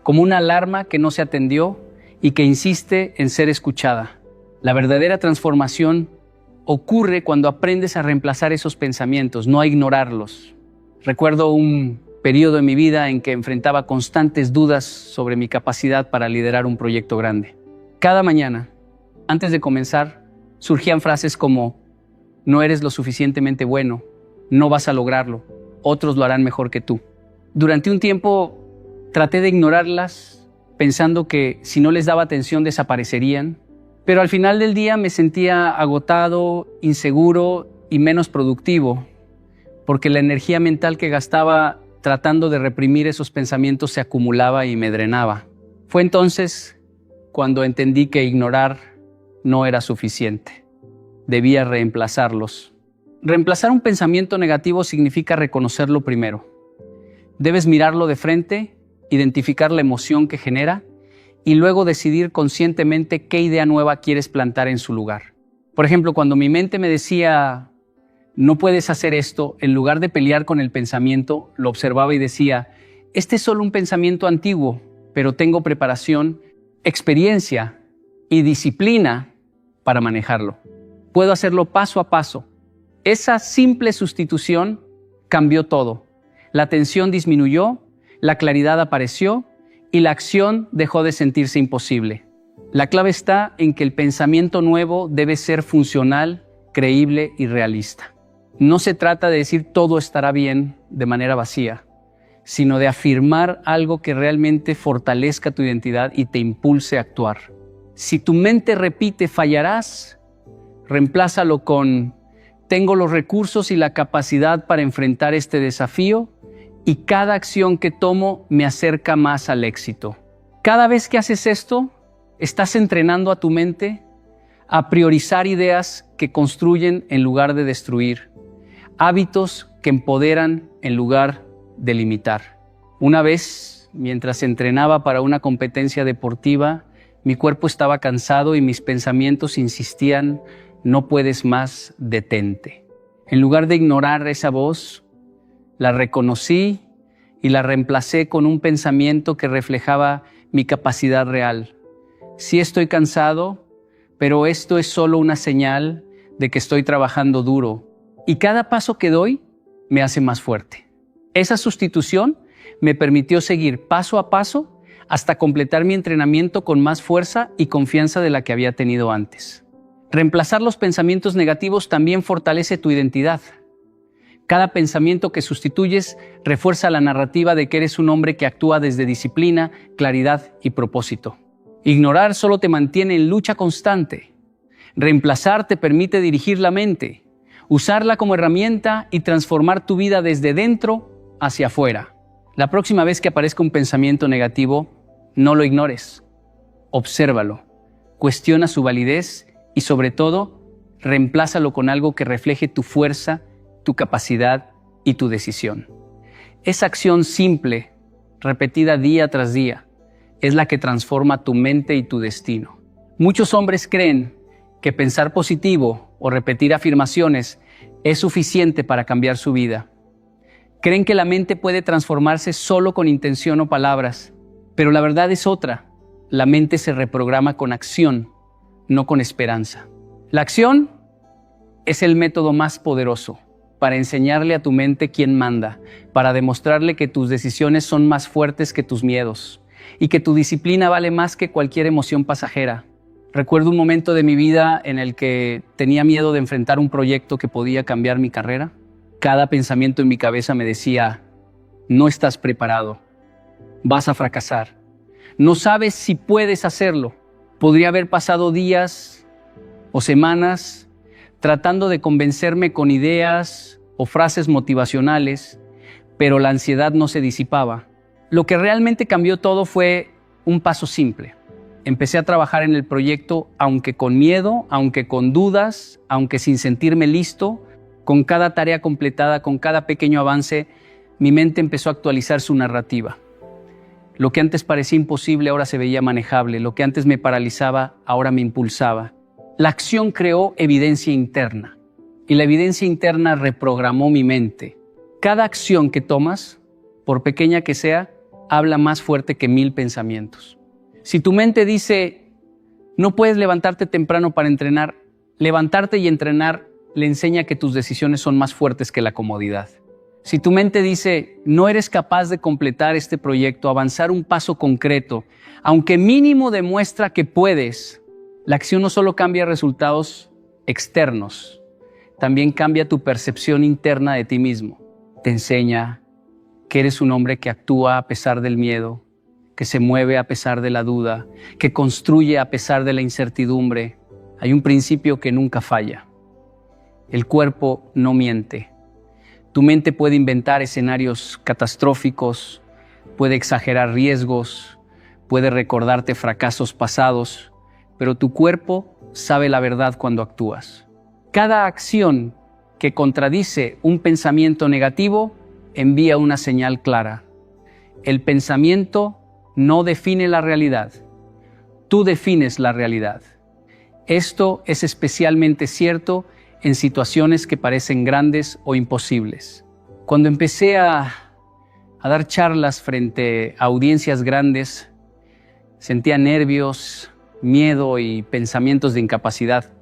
como una alarma que no se atendió y que insiste en ser escuchada. La verdadera transformación ocurre cuando aprendes a reemplazar esos pensamientos, no a ignorarlos. Recuerdo un periodo en mi vida en que enfrentaba constantes dudas sobre mi capacidad para liderar un proyecto grande. Cada mañana, antes de comenzar, surgían frases como: "No eres lo suficientemente bueno, no vas a lograrlo, otros lo harán mejor que tú". Durante un tiempo traté de ignorarlas, pensando que si no les daba atención desaparecerían, pero al final del día me sentía agotado, inseguro y menos productivo, porque la energía mental que gastaba tratando de reprimir esos pensamientos se acumulaba y me drenaba. Fue entonces cuando entendí que ignorar no era suficiente. Debía reemplazarlos. Reemplazar un pensamiento negativo significa reconocerlo primero. Debes mirarlo de frente, identificar la emoción que genera y luego decidir conscientemente qué idea nueva quieres plantar en su lugar. Por ejemplo, cuando mi mente me decía: "No puedes hacer esto", en lugar de pelear con el pensamiento, lo observaba y decía: "Este es solo un pensamiento antiguo, pero tengo preparación, experiencia y disciplina para manejarlo. Puedo hacerlo paso a paso". Esa simple sustitución cambió todo. La tensión disminuyó, la claridad apareció y la acción dejó de sentirse imposible. La clave está en que el pensamiento nuevo debe ser funcional, creíble y realista. No se trata de decir todo estará bien de manera vacía, sino de afirmar algo que realmente fortalezca tu identidad y te impulse a actuar. Si tu mente repite fallarás, reemplázalo con tengo los recursos y la capacidad para enfrentar este desafío y cada acción que tomo me acerca más al éxito. Cada vez que haces esto, estás entrenando a tu mente a priorizar ideas que construyen en lugar de destruir, hábitos que empoderan en lugar de limitar. Una vez, mientras entrenaba para una competencia deportiva, mi cuerpo estaba cansado y mis pensamientos insistían: no puedes más, detente. En lugar de ignorar esa voz, la reconocí y la reemplacé con un pensamiento que reflejaba mi capacidad real. Sí estoy cansado, pero esto es solo una señal de que estoy trabajando duro y cada paso que doy me hace más fuerte. Esa sustitución me permitió seguir paso a paso hasta completar mi entrenamiento con más fuerza y confianza de la que había tenido antes. Reemplazar los pensamientos negativos también fortalece tu identidad. Cada pensamiento que sustituyes refuerza la narrativa de que eres un hombre que actúa desde disciplina, claridad y propósito. Ignorar solo te mantiene en lucha constante. Reemplazar te permite dirigir la mente, usarla como herramienta y transformar tu vida desde dentro hacia afuera. La próxima vez que aparezca un pensamiento negativo, no lo ignores. Obsérvalo, cuestiona su validez y sobre todo, reemplázalo con algo que refleje tu fuerza, tu capacidad y tu decisión. Esa acción simple, repetida día tras día, es la que transforma tu mente y tu destino. Muchos hombres creen que pensar positivo o repetir afirmaciones es suficiente para cambiar su vida. Creen que la mente puede transformarse solo con intención o palabras, pero la verdad es otra. La mente se reprograma con acción, no con esperanza. La acción es el método más poderoso para enseñarle a tu mente quién manda, para demostrarle que tus decisiones son más fuertes que tus miedos y que tu disciplina vale más que cualquier emoción pasajera. Recuerdo un momento de mi vida en el que tenía miedo de enfrentar un proyecto que podía cambiar mi carrera. Cada pensamiento en mi cabeza me decía: no estás preparado, vas a fracasar, no sabes si puedes hacerlo. Podría haber pasado días o semanas tratando de convencerme con ideas o frases motivacionales, pero la ansiedad no se disipaba. Lo que realmente cambió todo fue un paso simple. Empecé a trabajar en el proyecto, aunque con miedo, aunque con dudas, aunque sin sentirme listo. Con cada tarea completada, con cada pequeño avance, mi mente empezó a actualizar su narrativa. Lo que antes parecía imposible ahora se veía manejable. Lo que antes me paralizaba ahora me impulsaba. La acción creó evidencia interna y la evidencia interna reprogramó mi mente. Cada acción que tomas, por pequeña que sea, habla más fuerte que 1000 pensamientos. Si tu mente dice: no puedes levantarte temprano para entrenar, levantarte y entrenar le enseña que tus decisiones son más fuertes que la comodidad. Si tu mente dice: no eres capaz de completar este proyecto, avanzar un paso concreto, aunque mínimo demuestra que puedes, la acción no solo cambia resultados externos, también cambia tu percepción interna de ti mismo. Te enseña que eres un hombre que actúa a pesar del miedo, que se mueve a pesar de la duda, que construye a pesar de la incertidumbre. Hay un principio que nunca falla. El cuerpo no miente. Tu mente puede inventar escenarios catastróficos, puede exagerar riesgos, puede recordarte fracasos pasados, pero tu cuerpo sabe la verdad cuando actúas. Cada acción que contradice un pensamiento negativo envía una señal clara. El pensamiento no define la realidad, tú defines la realidad. Esto es especialmente cierto en situaciones que parecen grandes o imposibles. Cuando empecé a dar charlas frente a audiencias grandes, sentía nervios, miedo y pensamientos de incapacidad.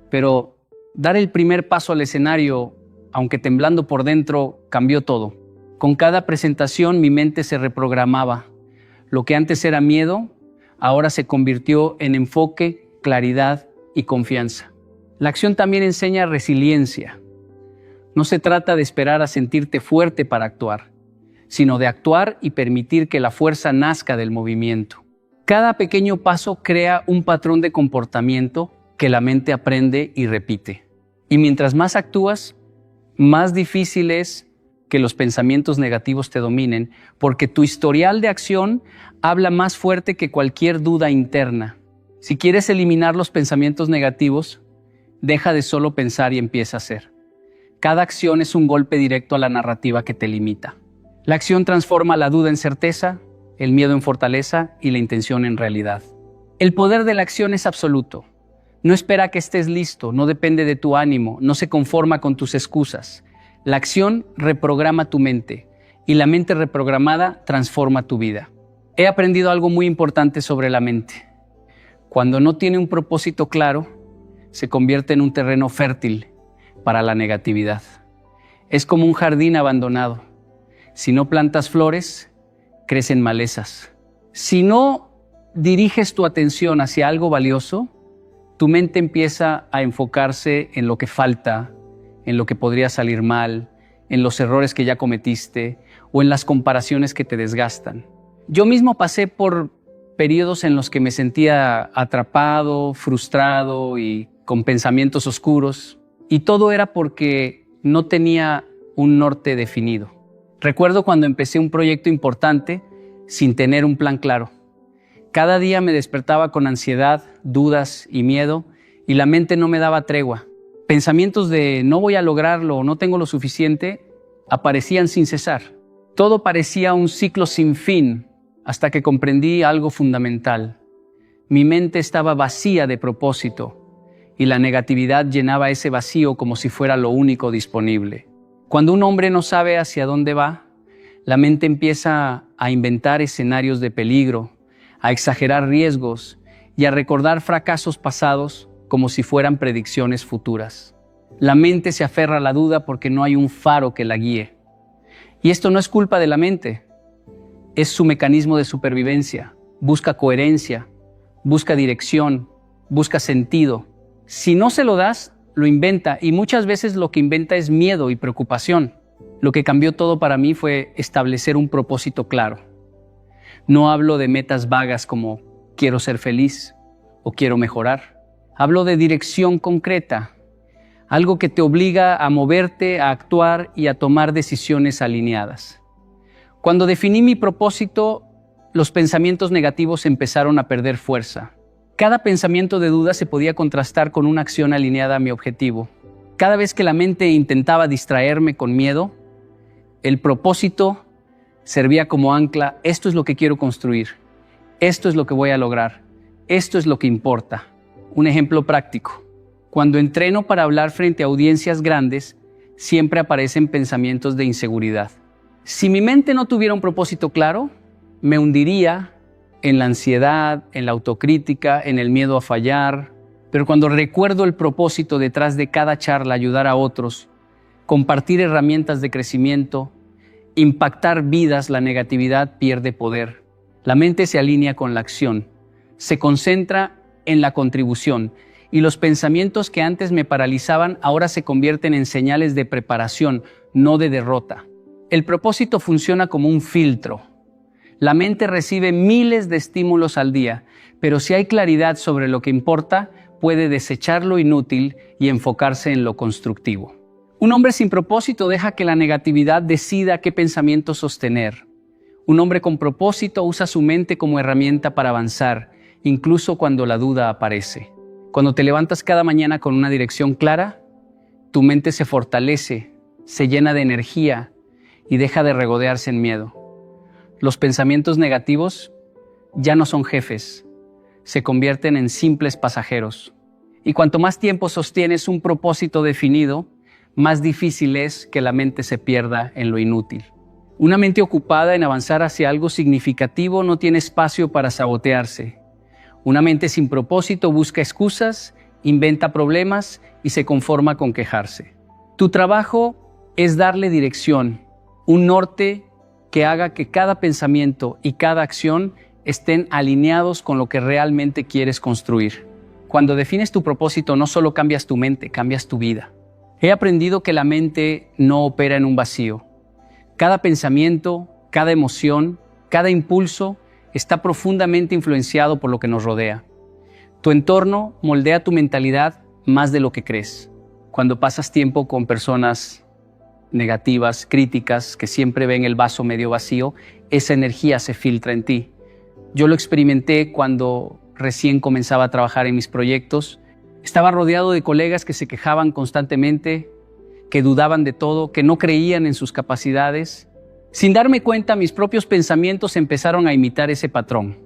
Pero dar el primer paso al escenario, aunque temblando por dentro, cambió todo. Con cada presentación mi mente se reprogramaba. Lo que antes era miedo, ahora se convirtió en enfoque, claridad y confianza. La acción también enseña resiliencia. No se trata de esperar a sentirte fuerte para actuar, sino de actuar y permitir que la fuerza nazca del movimiento. Cada pequeño paso crea un patrón de comportamiento que la mente aprende y repite. Y mientras más actúas, más difícil es que los pensamientos negativos te dominen, porque tu historial de acción habla más fuerte que cualquier duda interna. Si quieres eliminar los pensamientos negativos, deja de solo pensar y empieza a hacer. Cada acción es un golpe directo a la narrativa que te limita. La acción transforma la duda en certeza, el miedo en fortaleza y la intención en realidad. El poder de la acción es absoluto. No espera que estés listo, no depende de tu ánimo, no se conforma con tus excusas. La acción reprograma tu mente y la mente reprogramada transforma tu vida. He aprendido algo muy importante sobre la mente. Cuando no tiene un propósito claro, se convierte en un terreno fértil para la negatividad. Es como un jardín abandonado. Si no plantas flores, crecen malezas. Si no diriges tu atención hacia algo valioso, tu mente empieza a enfocarse en lo que falta, en lo que podría salir mal, en los errores que ya cometiste o en las comparaciones que te desgastan. Yo mismo pasé por periodos en los que me sentía atrapado, frustrado y con pensamientos oscuros, y todo era porque no tenía un norte definido. Recuerdo cuando empecé un proyecto importante sin tener un plan claro. Cada día me despertaba con ansiedad, dudas y miedo, y la mente no me daba tregua. Pensamientos de no voy a lograrlo o no tengo lo suficiente aparecían sin cesar. Todo parecía un ciclo sin fin hasta que comprendí algo fundamental. Mi mente estaba vacía de propósito y la negatividad llenaba ese vacío como si fuera lo único disponible. Cuando un hombre no sabe hacia dónde va, la mente empieza a inventar escenarios de peligro, a exagerar riesgos y a recordar fracasos pasados como si fueran predicciones futuras. La mente se aferra a la duda porque no hay un faro que la guíe. Y esto no es culpa de la mente, es su mecanismo de supervivencia. Busca coherencia, busca dirección, busca sentido. Si no se lo das, lo inventa, y muchas veces lo que inventa es miedo y preocupación. Lo que cambió todo para mí fue establecer un propósito claro. No hablo de metas vagas como quiero ser feliz o quiero mejorar. Hablo de dirección concreta, algo que te obliga a moverte, a actuar y a tomar decisiones alineadas. Cuando definí mi propósito, los pensamientos negativos empezaron a perder fuerza. Cada pensamiento de duda se podía contrastar con una acción alineada a mi objetivo. Cada vez que la mente intentaba distraerme con miedo, el propósito servía como ancla. Esto es lo que quiero construir. Esto es lo que voy a lograr. Esto es lo que importa. Un ejemplo práctico. Cuando entreno para hablar frente a audiencias grandes, siempre aparecen pensamientos de inseguridad. Si mi mente no tuviera un propósito claro, me hundiría en la ansiedad, en la autocrítica, en el miedo a fallar. Pero cuando recuerdo el propósito detrás de cada charla, ayudar a otros, compartir herramientas de crecimiento, impactar vidas, la negatividad pierde poder. La mente se alinea con la acción, se concentra en la contribución, y los pensamientos que antes me paralizaban ahora se convierten en señales de preparación, no de derrota. El propósito funciona como un filtro. La mente recibe miles de estímulos al día, pero si hay claridad sobre lo que importa, puede desechar lo inútil y enfocarse en lo constructivo. Un hombre sin propósito deja que la negatividad decida qué pensamiento sostener. Un hombre con propósito usa su mente como herramienta para avanzar, incluso cuando la duda aparece. Cuando te levantas cada mañana con una dirección clara, tu mente se fortalece, se llena de energía y deja de regodearse en miedo. Los pensamientos negativos ya no son jefes, se convierten en simples pasajeros. Y cuanto más tiempo sostienes un propósito definido, más difícil es que la mente se pierda en lo inútil. Una mente ocupada en avanzar hacia algo significativo no tiene espacio para sabotearse. Una mente sin propósito busca excusas, inventa problemas y se conforma con quejarse. Tu trabajo es darle dirección, un norte que haga que cada pensamiento y cada acción estén alineados con lo que realmente quieres construir. Cuando defines tu propósito, no solo cambias tu mente, cambias tu vida. He aprendido que la mente no opera en un vacío. Cada pensamiento, cada emoción, cada impulso está profundamente influenciado por lo que nos rodea. Tu entorno moldea tu mentalidad más de lo que crees. Cuando pasas tiempo con personas negativas, críticas, que siempre ven el vaso medio vacío, esa energía se filtra en ti. Yo lo experimenté cuando recién comenzaba a trabajar en mis proyectos. Estaba rodeado de colegas que se quejaban constantemente, que dudaban de todo, que no creían en sus capacidades. Sin darme cuenta, mis propios pensamientos empezaron a imitar ese patrón.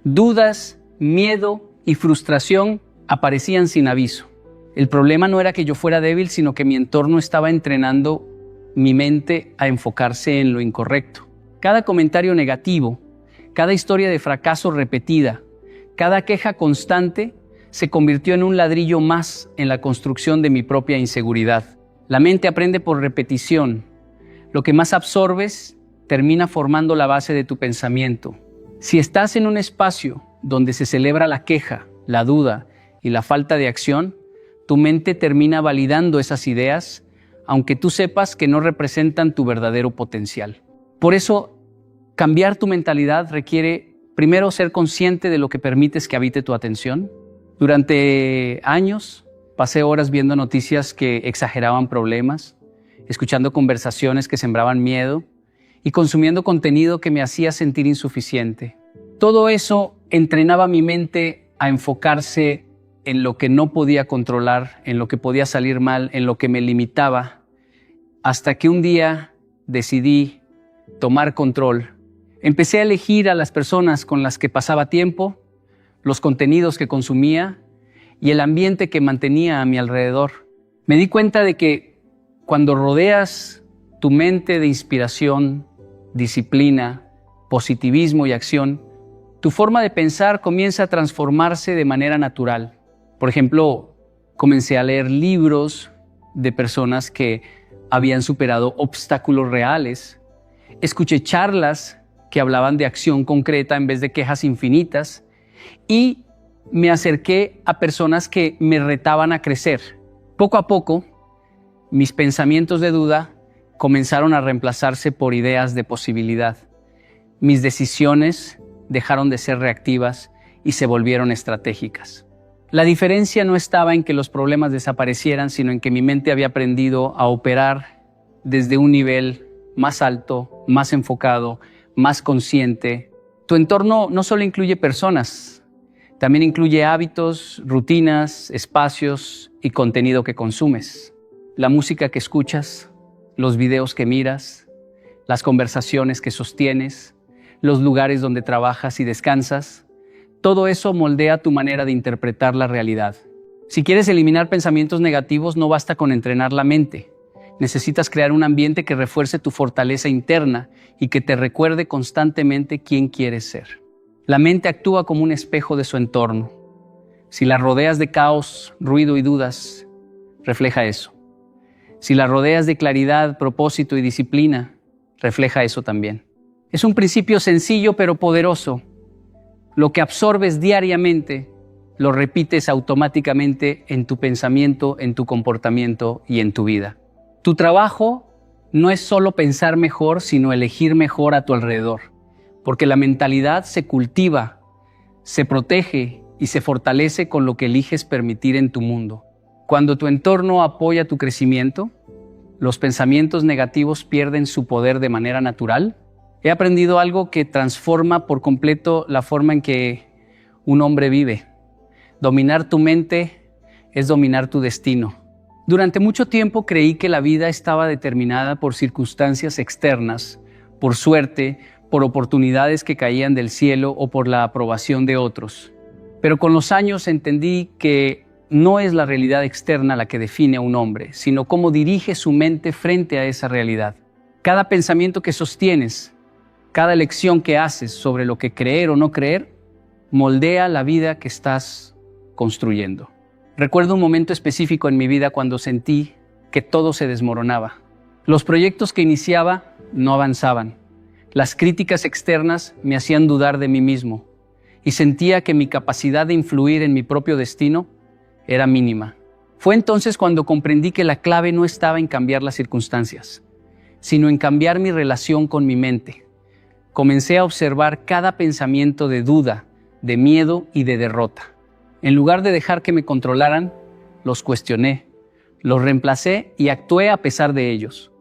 Dudas, miedo y frustración aparecían sin aviso. El problema no era que yo fuera débil, sino que mi entorno estaba entrenando mi mente a enfocarse en lo incorrecto. Cada comentario negativo, cada historia de fracaso repetida, cada queja constante se convirtió en un ladrillo más en la construcción de mi propia inseguridad. La mente aprende por repetición. Lo que más absorbes termina formando la base de tu pensamiento. Si estás en un espacio donde se celebra la queja, la duda y la falta de acción, tu mente termina validando esas ideas, aunque tú sepas que no representan tu verdadero potencial. Por eso, cambiar tu mentalidad requiere, primero, ser consciente de lo que permites que habite tu atención. Durante años, pasé horas viendo noticias que exageraban problemas, escuchando conversaciones que sembraban miedo y consumiendo contenido que me hacía sentir insuficiente. Todo eso entrenaba mi mente a enfocarse en lo que no podía controlar, en lo que podía salir mal, en lo que me limitaba, hasta que un día decidí tomar control. Empecé a elegir a las personas con las que pasaba tiempo, los contenidos que consumía y el ambiente que mantenía a mi alrededor. Me di cuenta de que cuando rodeas tu mente de inspiración, disciplina, positivismo y acción, tu forma de pensar comienza a transformarse de manera natural. Por ejemplo, comencé a leer libros de personas que habían superado obstáculos reales. Escuché charlas que hablaban de acción concreta en vez de quejas infinitas y me acerqué a personas que me retaban a crecer. Poco a poco, mis pensamientos de duda comenzaron a reemplazarse por ideas de posibilidad. Mis decisiones dejaron de ser reactivas y se volvieron estratégicas. La diferencia no estaba en que los problemas desaparecieran, sino en que mi mente había aprendido a operar desde un nivel más alto, más enfocado, más consciente. Tu entorno no solo incluye personas, también incluye hábitos, rutinas, espacios y contenido que consumes. La música que escuchas, los videos que miras, las conversaciones que sostienes, los lugares donde trabajas y descansas. Todo eso moldea tu manera de interpretar la realidad. Si quieres eliminar pensamientos negativos, no basta con entrenar la mente. Necesitas crear un ambiente que refuerce tu fortaleza interna y que te recuerde constantemente quién quieres ser. La mente actúa como un espejo de su entorno. Si la rodeas de caos, ruido y dudas, refleja eso. Si la rodeas de claridad, propósito y disciplina, refleja eso también. Es un principio sencillo pero poderoso. Lo que absorbes diariamente, lo repites automáticamente en tu pensamiento, en tu comportamiento y en tu vida. Tu trabajo no es solo pensar mejor, sino elegir mejor a tu alrededor, porque la mentalidad se cultiva, se protege y se fortalece con lo que eliges permitir en tu mundo. Cuando tu entorno apoya tu crecimiento, los pensamientos negativos pierden su poder de manera natural. He aprendido algo que transforma por completo la forma en que un hombre vive. Dominar tu mente es dominar tu destino. Durante mucho tiempo creí que la vida estaba determinada por circunstancias externas, por suerte, por oportunidades que caían del cielo o por la aprobación de otros. Pero con los años entendí que no es la realidad externa la que define a un hombre, sino cómo dirige su mente frente a esa realidad. Cada pensamiento que sostienes, cada elección que haces sobre lo que creer o no creer, moldea la vida que estás construyendo. Recuerdo un momento específico en mi vida cuando sentí que todo se desmoronaba. Los proyectos que iniciaba no avanzaban. Las críticas externas me hacían dudar de mí mismo y sentía que mi capacidad de influir en mi propio destino era mínima. Fue entonces cuando comprendí que la clave no estaba en cambiar las circunstancias, sino en cambiar mi relación con mi mente. Comencé a observar cada pensamiento de duda, de miedo y de derrota. En lugar de dejar que me controlaran, los cuestioné, los reemplacé y actué a pesar de ellos.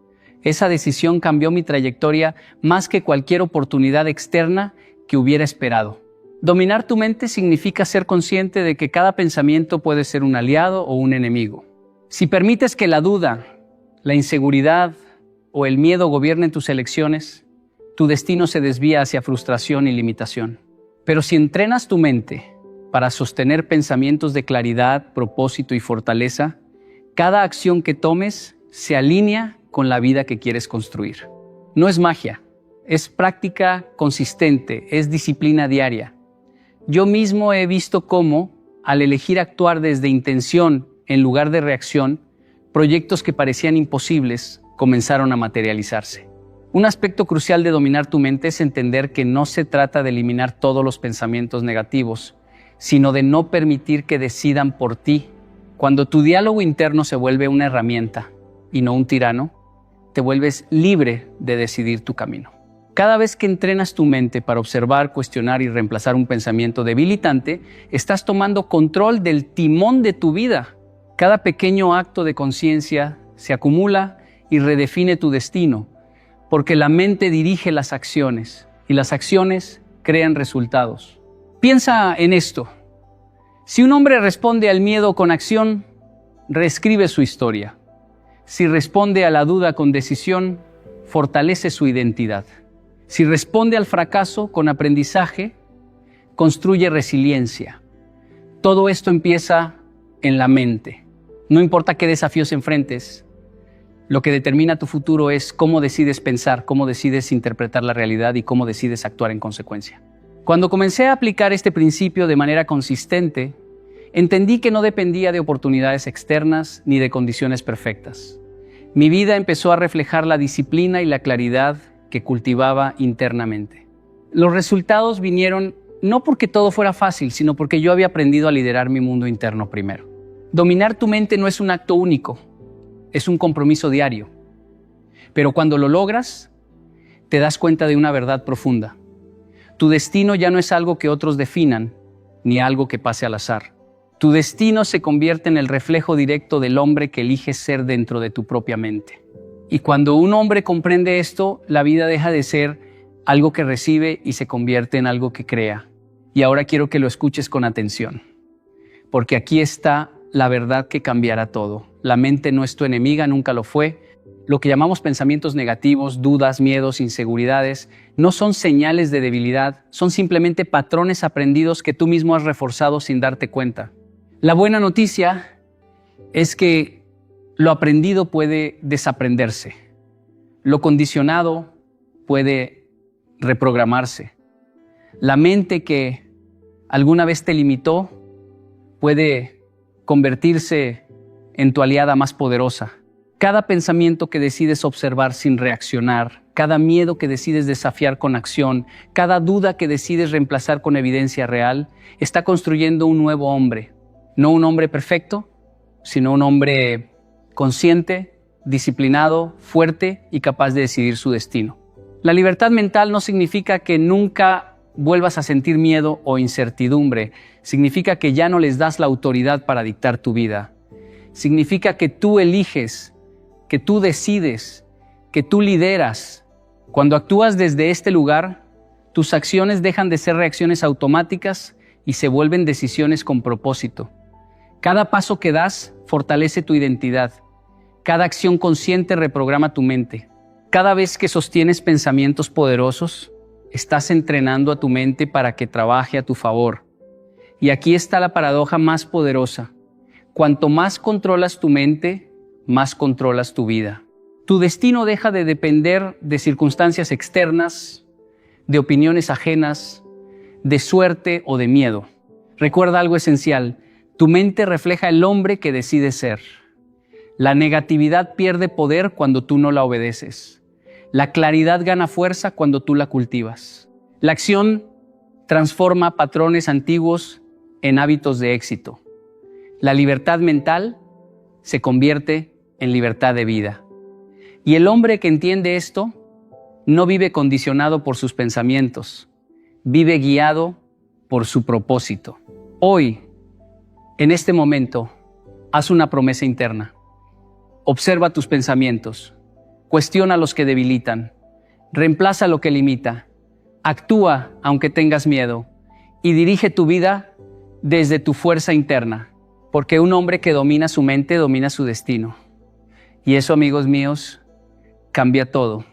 Esa decisión cambió mi trayectoria más que cualquier oportunidad externa que hubiera esperado. Dominar tu mente significa ser consciente de que cada pensamiento puede ser un aliado o un enemigo. Si permites que la duda, la inseguridad o el miedo gobiernen tus elecciones, tu destino se desvía hacia frustración y limitación. Pero si entrenas tu mente para sostener pensamientos de claridad, propósito y fortaleza, cada acción que tomes se alinea con la vida que quieres construir. No es magia, es práctica consistente, es disciplina diaria. Yo mismo he visto cómo, al elegir actuar desde intención en lugar de reacción, proyectos que parecían imposibles comenzaron a materializarse. Un aspecto crucial de dominar tu mente es entender que no se trata de eliminar todos los pensamientos negativos, sino de no permitir que decidan por ti. Cuando tu diálogo interno se vuelve una herramienta y no un tirano, te vuelves libre de decidir tu camino. Cada vez que entrenas tu mente para observar, cuestionar y reemplazar un pensamiento debilitante, estás tomando control del timón de tu vida. Cada pequeño acto de conciencia se acumula y redefine tu destino, porque la mente dirige las acciones y las acciones crean resultados. Piensa en esto. Si un hombre responde al miedo con acción, reescribe su historia. Si responde a la duda con decisión, fortalece su identidad. Si responde al fracaso con aprendizaje, construye resiliencia. Todo esto empieza en la mente. No importa qué desafíos enfrentes, lo que determina tu futuro es cómo decides pensar, cómo decides interpretar la realidad y cómo decides actuar en consecuencia. Cuando comencé a aplicar este principio de manera consistente, entendí que no dependía de oportunidades externas ni de condiciones perfectas. Mi vida empezó a reflejar la disciplina y la claridad que cultivaba internamente. Los resultados vinieron no porque todo fuera fácil, sino porque yo había aprendido a liderar mi mundo interno primero. Dominar tu mente no es un acto único, es un compromiso diario. Pero cuando lo logras, te das cuenta de una verdad profunda. Tu destino ya no es algo que otros definan, ni algo que pase al azar. Tu destino se convierte en el reflejo directo del hombre que eliges ser dentro de tu propia mente. Y cuando un hombre comprende esto, la vida deja de ser algo que recibe y se convierte en algo que crea. Y ahora quiero que lo escuches con atención, porque aquí está la verdad que cambiará todo. La mente no es tu enemiga, nunca lo fue. Lo que llamamos pensamientos negativos, dudas, miedos, inseguridades, no son señales de debilidad, son simplemente patrones aprendidos que tú mismo has reforzado sin darte cuenta. La buena noticia es que lo aprendido puede desaprenderse. Lo condicionado puede reprogramarse. La mente que alguna vez te limitó puede convertirse en tu aliada más poderosa. Cada pensamiento que decides observar sin reaccionar, cada miedo que decides desafiar con acción, cada duda que decides reemplazar con evidencia real, está construyendo un nuevo hombre. No un hombre perfecto, sino un hombre consciente, disciplinado, fuerte y capaz de decidir su destino. La libertad mental no significa que nunca vuelvas a sentir miedo o incertidumbre. Significa que ya no les das la autoridad para dictar tu vida. Significa que tú eliges, que tú decides, que tú lideras. Cuando actúas desde este lugar, tus acciones dejan de ser reacciones automáticas y se vuelven decisiones con propósito. Cada paso que das fortalece tu identidad. Cada acción consciente reprograma tu mente. Cada vez que sostienes pensamientos poderosos, estás entrenando a tu mente para que trabaje a tu favor. Y aquí está la paradoja más poderosa. Cuanto más controlas tu mente, más controlas tu vida. Tu destino deja de depender de circunstancias externas, de opiniones ajenas, de suerte o de miedo. Recuerda algo esencial. Tu mente refleja el hombre que decides ser. La negatividad pierde poder cuando tú no la obedeces. La claridad gana fuerza cuando tú la cultivas. La acción transforma patrones antiguos en hábitos de éxito. La libertad mental se convierte en libertad de vida. Y el hombre que entiende esto no vive condicionado por sus pensamientos, vive guiado por su propósito. Hoy, en este momento, haz una promesa interna. Observa tus pensamientos, cuestiona los que debilitan, reemplaza lo que limita, actúa aunque tengas miedo y dirige tu vida desde tu fuerza interna, porque un hombre que domina su mente domina su destino. Y eso, amigos míos, cambia todo.